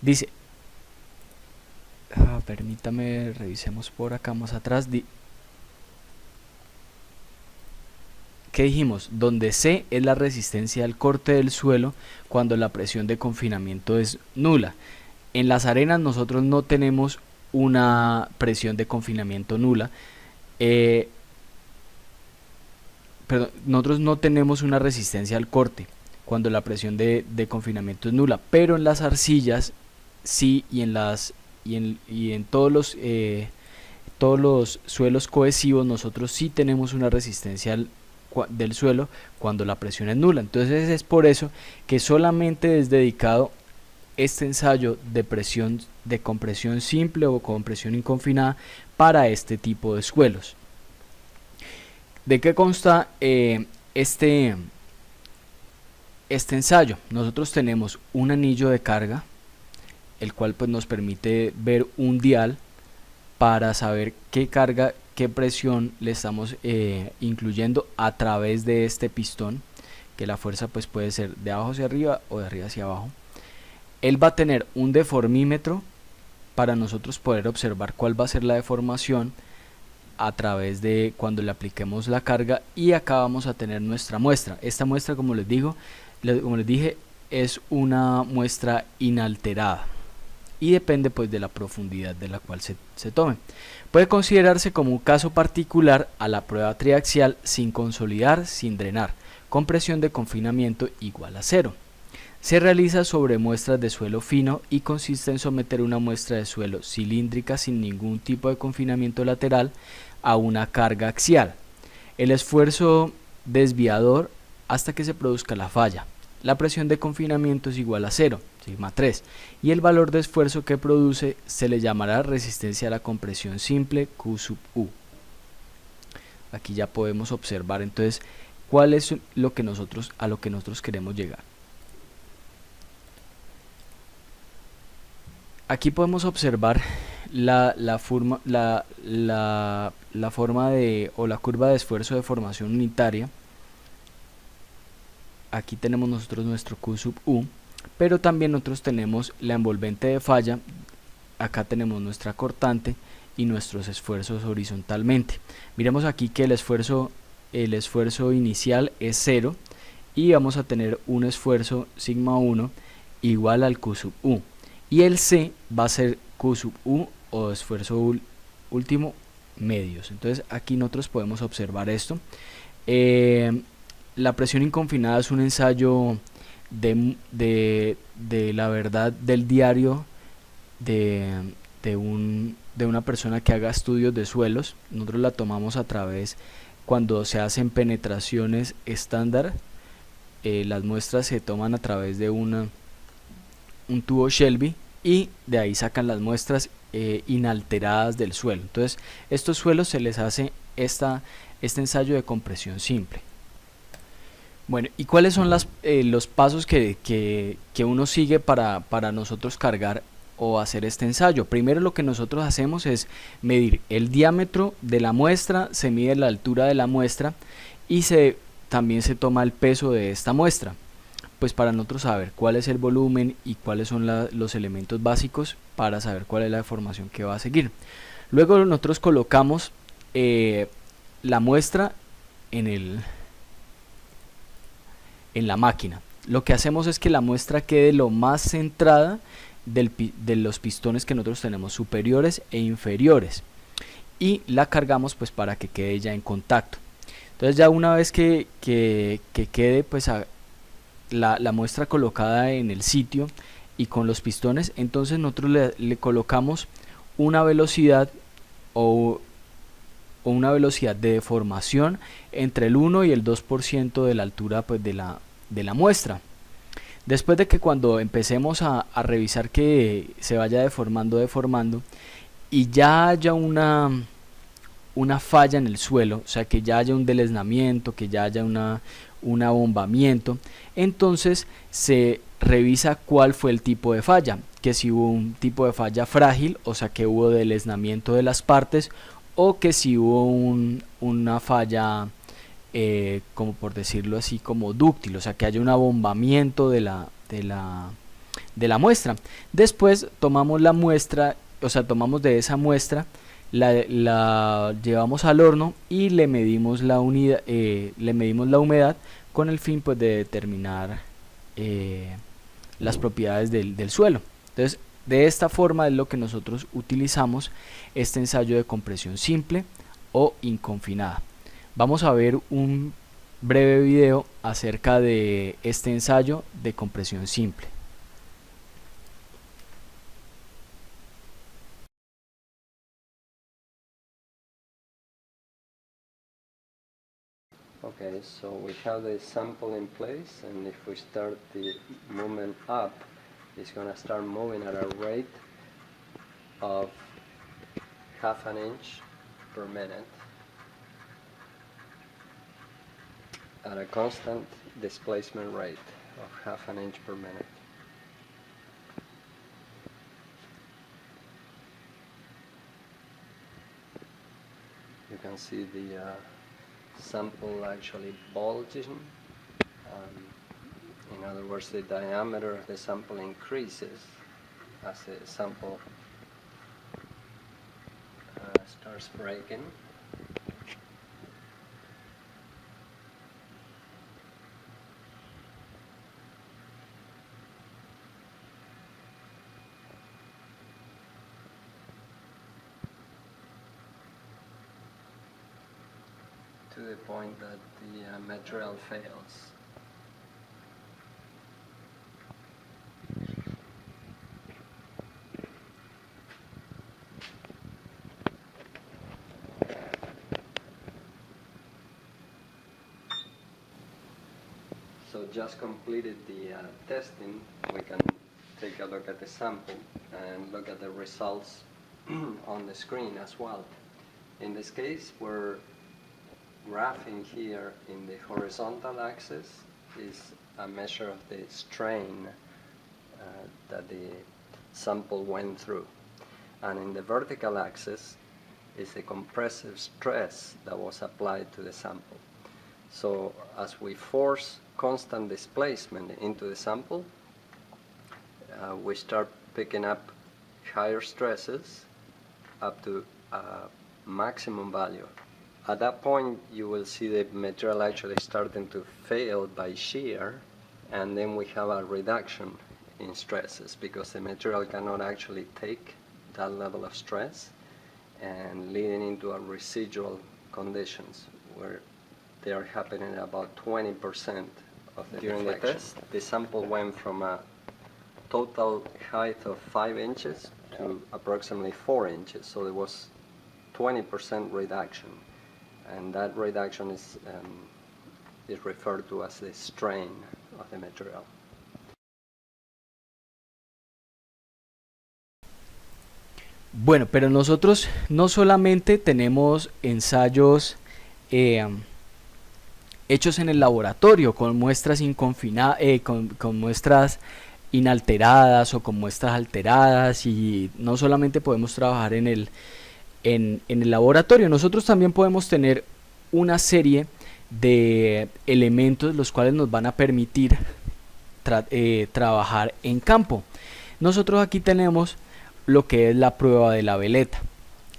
Dice, permítame, revisemos por acá más atrás. ¿Qué dijimos? Donde C es la resistencia al corte del suelo cuando la presión de confinamiento es nula. En las arenas nosotros no tenemos una presión de confinamiento nula. Nosotros no tenemos una resistencia al corte cuando la presión de confinamiento es nula, pero en las arcillas sí, y en todos los suelos cohesivos nosotros sí tenemos una resistencia del suelo cuando la presión es nula. Entonces es por eso que solamente es dedicado este ensayo de compresión simple o compresión inconfinada para este tipo de suelos. ¿De qué consta este ensayo? Nosotros tenemos un anillo de carga, el cual pues nos permite ver un dial para saber qué carga, qué presión le estamos incluyendo a través de este pistón, que la fuerza pues puede ser de abajo hacia arriba o de arriba hacia abajo. Él va a tener un deformímetro para nosotros poder observar cuál va a ser la deformación a través de cuando le apliquemos la carga, y acá vamos a tener nuestra muestra. Esta muestra, como les dije, es una muestra inalterada y depende pues de la profundidad de la cual se tome. Puede considerarse como un caso particular a la prueba triaxial sin consolidar, sin drenar, con presión de confinamiento igual a 0. Se realiza sobre muestras de suelo fino y consiste en someter una muestra de suelo cilíndrica sin ningún tipo de confinamiento lateral a una carga axial. El esfuerzo desviador hasta que se produzca la falla. La presión de confinamiento es igual a 0, sigma 3, y el valor de esfuerzo que produce se le llamará resistencia a la compresión simple Q sub U. Aquí ya podemos observar entonces cuál es a lo que nosotros queremos llegar. Aquí podemos observar la forma de o la curva de esfuerzo de formación unitaria. Aquí tenemos nosotros nuestro Q sub U, pero también nosotros tenemos la envolvente de falla. Acá tenemos nuestra cortante y nuestros esfuerzos horizontalmente. Miremos aquí que el esfuerzo inicial es 0 y vamos a tener un esfuerzo sigma 1 igual al Q sub U. Y el C va a ser Q sub U o esfuerzo último medios. Entonces aquí nosotros podemos observar esto. La presión inconfinada es un ensayo de la verdad del diario de una persona que haga estudios de suelos. Nosotros la tomamos a través cuando se hacen penetraciones estándar. Las muestras se toman a través de un tubo Shelby y de ahí sacan las muestras inalteradas del suelo. Entonces estos suelos se les hace este ensayo de compresión simple. Bueno, ¿y cuáles son los pasos que uno sigue para nosotros cargar o hacer este ensayo? Primero lo que nosotros hacemos es medir el diámetro de la muestra, se mide la altura de la muestra y también se toma el peso de esta muestra. pues para nosotros saber cuál es el volumen y cuáles son los elementos básicos para saber cuál es la deformación que va a seguir. Luego nosotros colocamos la muestra en la máquina. Lo que hacemos es que la muestra quede lo más centrada de los pistones que nosotros tenemos superiores e inferiores, y la cargamos pues para que quede ya en contacto. Entonces ya una vez que quede pues la muestra colocada en el sitio y con los pistones, entonces nosotros le colocamos una velocidad o una velocidad de deformación entre el 1 y el 2% de la altura pues de la muestra. Después de que cuando empecemos a revisar que se vaya deformando y ya haya una falla en el suelo, o sea que ya haya un deleznamiento, que ya haya un abombamiento, entonces se revisa cuál fue el tipo de falla, que si hubo un tipo de falla frágil, o sea que hubo deleznamiento de las partes, o que si hubo una falla como por decirlo así, como dúctil, o sea que haya un abombamiento de la muestra. Después tomamos la muestra, o sea tomamos de esa muestra, la llevamos al horno y le medimos la humedad con el fin pues de determinar las propiedades del suelo. Entonces de esta forma es lo que nosotros utilizamos este ensayo de compresión simple o inconfinada. Vamos a ver un breve video acerca de este ensayo de compresión simple. Okay, so we have the sample in place, and if we start the movement up, it's going to start moving at a rate of ½ inch per minute at a constant displacement rate of ½ inch per minute. You can see the sample actually bulging. In other words, the diameter of the sample increases as the sample starts breaking. To the point that the material fails. So just completed the testing, we can take a look at the sample and look at the results on the screen as well. In this case, we're graphing here in the horizontal axis is a measure of the strain that the sample went through, and in the vertical axis is the compressive stress that was applied to the sample. So as we force constant displacement into the sample, we start picking up higher stresses up to a maximum value. At that point, you will see the material actually starting to fail by shear, and then we have a reduction in stresses because the material cannot actually take that level of stress, and leading into a residual conditions where they are happening about 20% of the during deflection. The test, the sample went from a total height of 5 inches to approximately 4 inches, so there was 20% reduction. And that reduction is referred to as the strain of the material. Bueno, pero nosotros no solamente tenemos ensayos hechos en el laboratorio con muestras con muestras inalteradas o con muestras alteradas, y no solamente podemos trabajar en el laboratorio, nosotros también podemos tener una serie de elementos los cuales nos van a permitir trabajar en campo. Nosotros aquí tenemos lo que es la prueba de la veleta.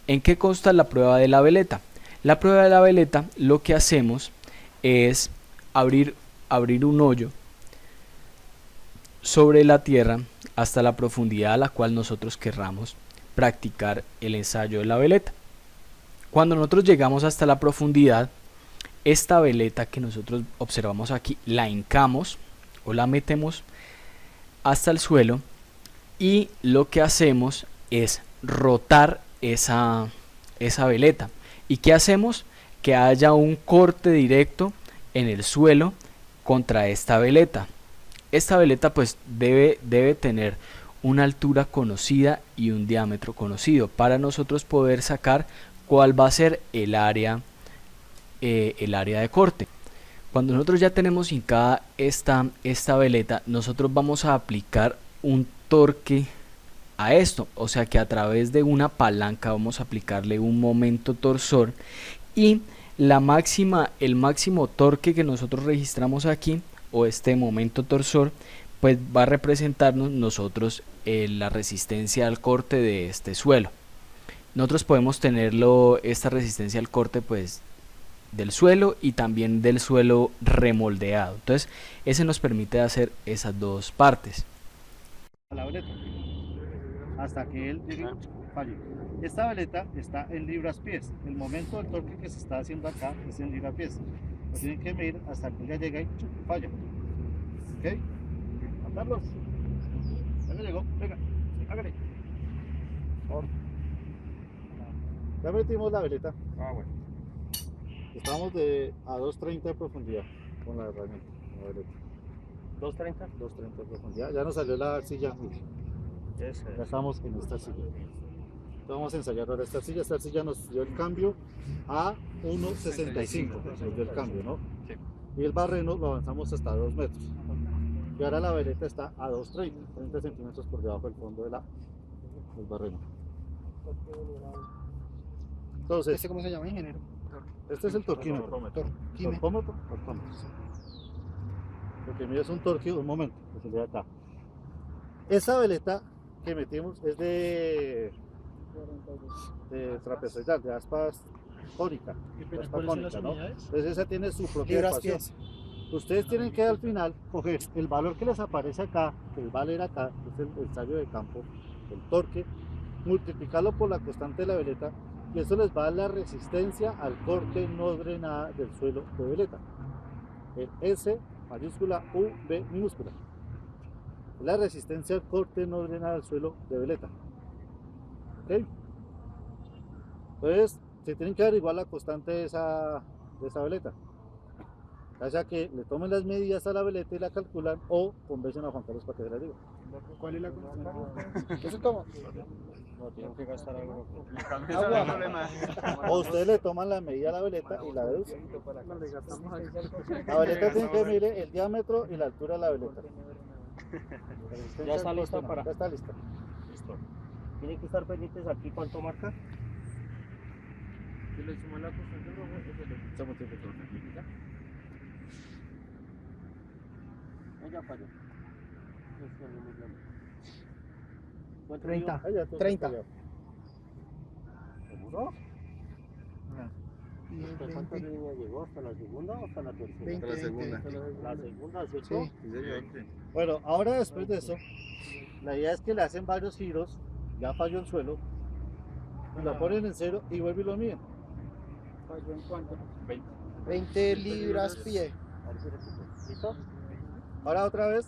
¿En qué consta la prueba de la veleta? La prueba de la veleta, lo que hacemos es abrir un hoyo sobre la tierra hasta la profundidad a la cual nosotros querramos practicar el ensayo de la veleta. Cuando nosotros llegamos hasta la profundidad, esta veleta que nosotros observamos aquí la hincamos o la metemos hasta el suelo y lo que hacemos es rotar esa veleta. ¿Y qué hacemos? Que haya un corte directo en el suelo contra esta veleta. Esta veleta pues debe tener una altura conocida y un diámetro conocido para nosotros poder sacar cuál va a ser el área de corte. Cuando nosotros ya tenemos hincada esta veleta, nosotros vamos a aplicar un torque a esto, o sea que a través de una palanca vamos a aplicarle un momento torsor y el máximo torque que nosotros registramos aquí, o este momento torsor, pues va a representarnos nosotros la resistencia al corte de este suelo. Nosotros podemos tenerlo, esta resistencia al corte, pues del suelo y también del suelo remoldeado. Entonces ese nos permite hacer esas dos partes. La veleta hasta que él llegue, falle. Esta veleta está en libras-pies. El momento del torque que se está haciendo acá es en libras-pies. Lo tienen que medir hasta que ya llega y falla. ¿Ok? Juan Carlos. Ya le llegó. Venga, hágale. Ya metimos la veleta. Bueno. Estamos a 2.30 de profundidad con la herramienta, la veleta. ¿2.30? 2.30 de profundidad. Ya nos salió la arcilla. Ya estamos en esta silla. Vamos a ensayar ahora esta arcilla. Esta arcilla nos dio el cambio a 1.65. Nos dio el cambio, ¿no? Sí. Y el barreno lo avanzamos hasta 2 metros. Y ahora la veleta está a 2.30, 30 centímetros por debajo del fondo del barreno. Entonces, ¿Este cómo se llama, ingeniero? Este es el torquímetro. Torquímetro. Lo que mide es un torque, un momento, que se le da acá. Esa veleta que metimos es de trapezoidal, de aspas cónica. ¿No? Entonces esa tiene su propia ecuación. Ustedes tienen que al final coger el valor que les aparece acá, que les va a leer acá, que es el ensayo de campo, el torque, multiplicarlo por la constante de la veleta, y eso les va a dar la resistencia al corte no drenada del suelo de veleta. El S mayúscula U B minúscula. La resistencia al corte no drenada del suelo de veleta. ¿Ok? Entonces, se tienen que averiguar la constante de esa veleta. Ya sea que le tomen las medidas a la veleta y la calculan, o convencen a Juan Carlos para que se la diga. ¿Cuál es la constante? ¿Eso cómo? No, tienen que gastar algo. Agua. O ustedes le toman la medida a la veleta y la deducen. La veleta tiene que medir el diámetro y la altura de la veleta. Ya está lista para. Ya está lista. Listo. Tienen que estar pendientes aquí cuánto marca. Si le suman la constante roja, Se multiplicó. Ya falló. 30. 30. ¿Seguro? Y ¿Hasta cuántas líneas llegó? ¿Hasta la segunda o hasta la tercera? 20, La segunda, ¿cierto? Sí. Bueno, ahora después de eso, la idea es que le hacen varios giros, ya falló el suelo, y lo ponen en cero y vuelven y lo miden. ¿Falló en cuánto? 20. 20 libras pie. A ver si repito. ¿Listo? Ahora otra vez.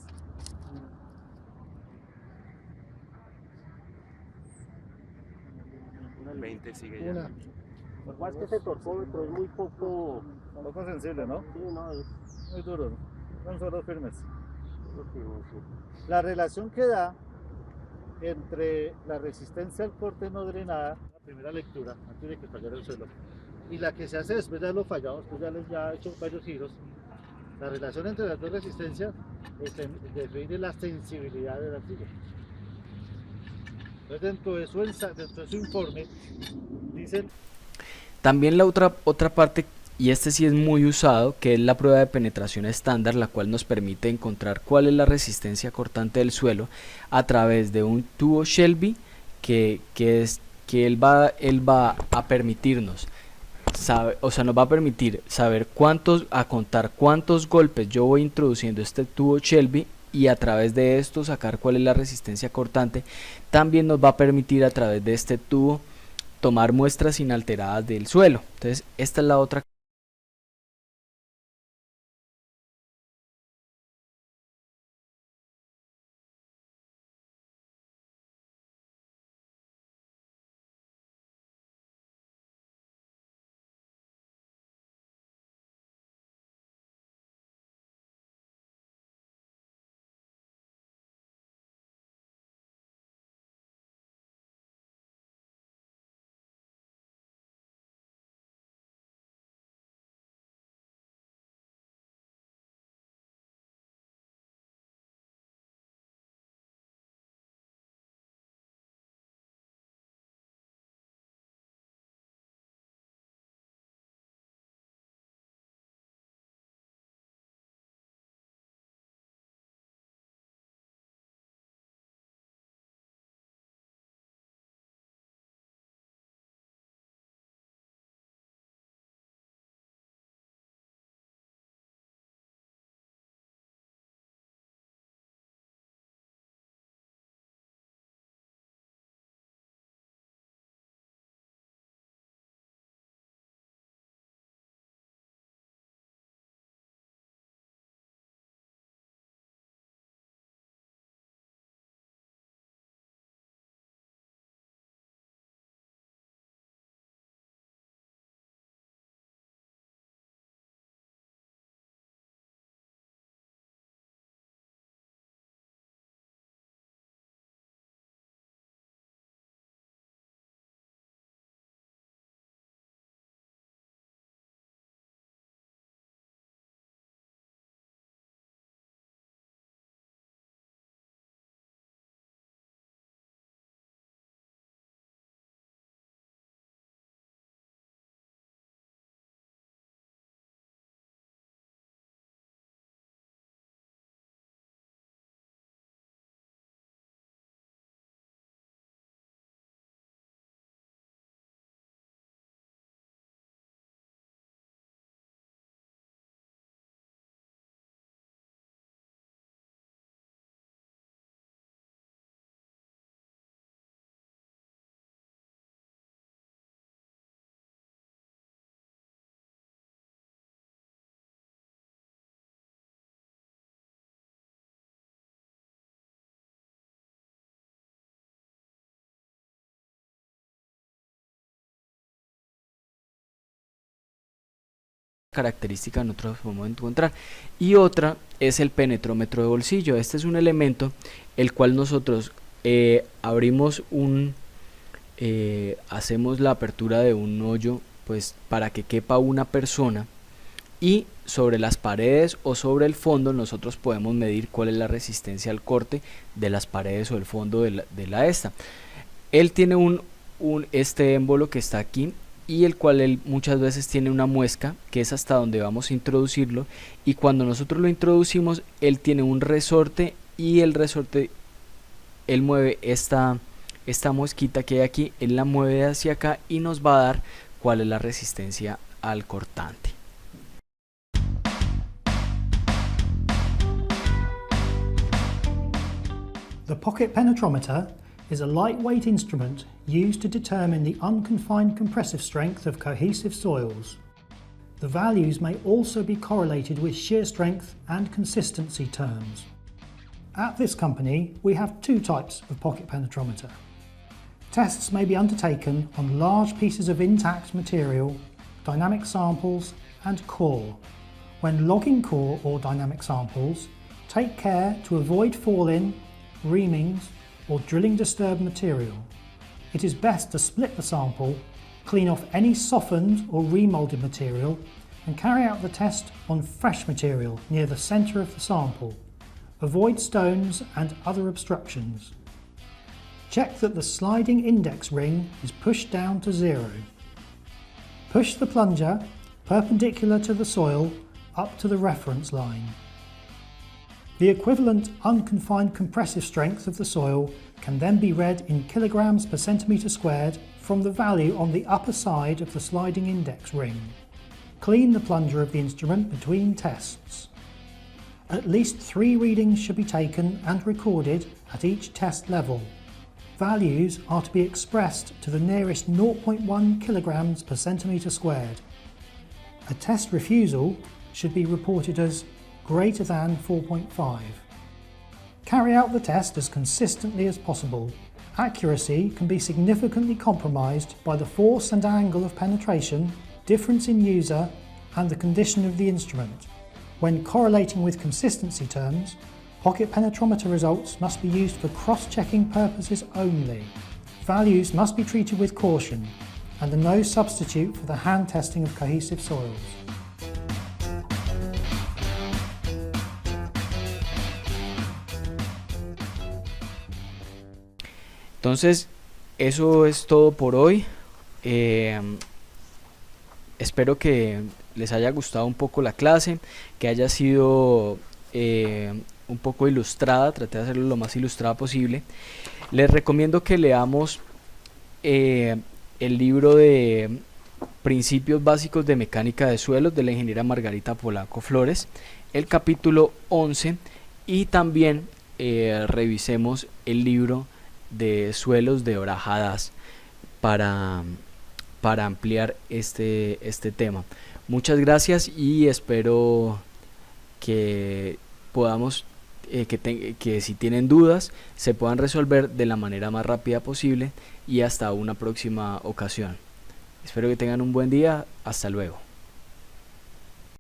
Una 20 sigue ya. Una. Lo que pasa es que ese torcómetro es muy poco. Un poco sensible, ¿no? Sí, no, es Muy duro, ¿no? Son solo firmes. lo que sí. La relación que da entre la resistencia al corte no drenada, la primera lectura, antes de que fallara el suelo, y la que se hace después de lo fallado, después ya he hecho varios giros, la relación entre las dos resistencias define la sensibilidad de la arcilla. Entonces dentro de su informe dicen... También la otra parte y este sí es muy usado, que es la prueba de penetración estándar, la cual nos permite encontrar cuál es la resistencia cortante del suelo a través de un tubo Shelby que él va a permitirnos nos va a permitir saber contar cuántos golpes yo voy introduciendo este tubo Shelby, y a través de esto sacar cuál es la resistencia cortante. También nos va a permitir a través de este tubo tomar muestras inalteradas del suelo. Entonces esta es la otra característica que nosotros podemos encontrar. Y otra es el penetrómetro de bolsillo. Este es un elemento el cual nosotros abrimos hacemos la apertura de un hoyo pues para que quepa una persona, y sobre las paredes o sobre el fondo nosotros podemos medir cuál es la resistencia al corte de las paredes o el fondo de la esta. Él tiene este émbolo que está aquí, y el cual él muchas veces tiene una muesca que es hasta donde vamos a introducirlo, y cuando nosotros lo introducimos él tiene un resorte, y el resorte él mueve esta muesquita que hay aquí, él la mueve hacia acá y nos va a dar cuál es la resistencia al cortante. The pocket penetrometer is a lightweight instrument used to determine the unconfined compressive strength of cohesive soils. The values may also be correlated with shear strength and consistency terms. At this company, we have two types of pocket penetrometer. Tests may be undertaken on large pieces of intact material, dynamic samples, and core. When logging core or dynamic samples, take care to avoid fall-in, reamings, or drilling disturbed material. It is best to split the sample, clean off any softened or remolded material, and carry out the test on fresh material near the centre of the sample. Avoid stones and other obstructions. Check that the sliding index ring is pushed down to 0. Push the plunger perpendicular to the soil up to the reference line. The equivalent unconfined compressive strength of the soil can then be read in kilograms per centimetre squared from the value on the upper side of the sliding index ring. Clean the plunger of the instrument between tests. At least 3 readings should be taken and recorded at each test level. Values are to be expressed to the nearest 0.1 kilograms per centimetre squared. A test refusal should be reported as greater than 4.5. Carry out the test as consistently as possible. Accuracy can be significantly compromised by the force and angle of penetration, difference in user, and the condition of the instrument. When correlating with consistency terms, pocket penetrometer results must be used for cross-checking purposes only. Values must be treated with caution and are no substitute for the hand testing of cohesive soils. Entonces, eso es todo por hoy. Espero que les haya gustado un poco la clase, que haya sido un poco ilustrada. Traté de hacerlo lo más ilustrada posible. Les recomiendo que leamos el libro de Principios Básicos de Mecánica de Suelos de la ingeniera Margarita Polanco Flores, el capítulo 11, y también revisemos el libro de Suelos de Orahad As para ampliar este tema. Muchas gracias y espero que podamos que si tienen dudas se puedan resolver de la manera más rápida posible, y hasta una próxima ocasión. Espero que tengan un buen día. Hasta luego.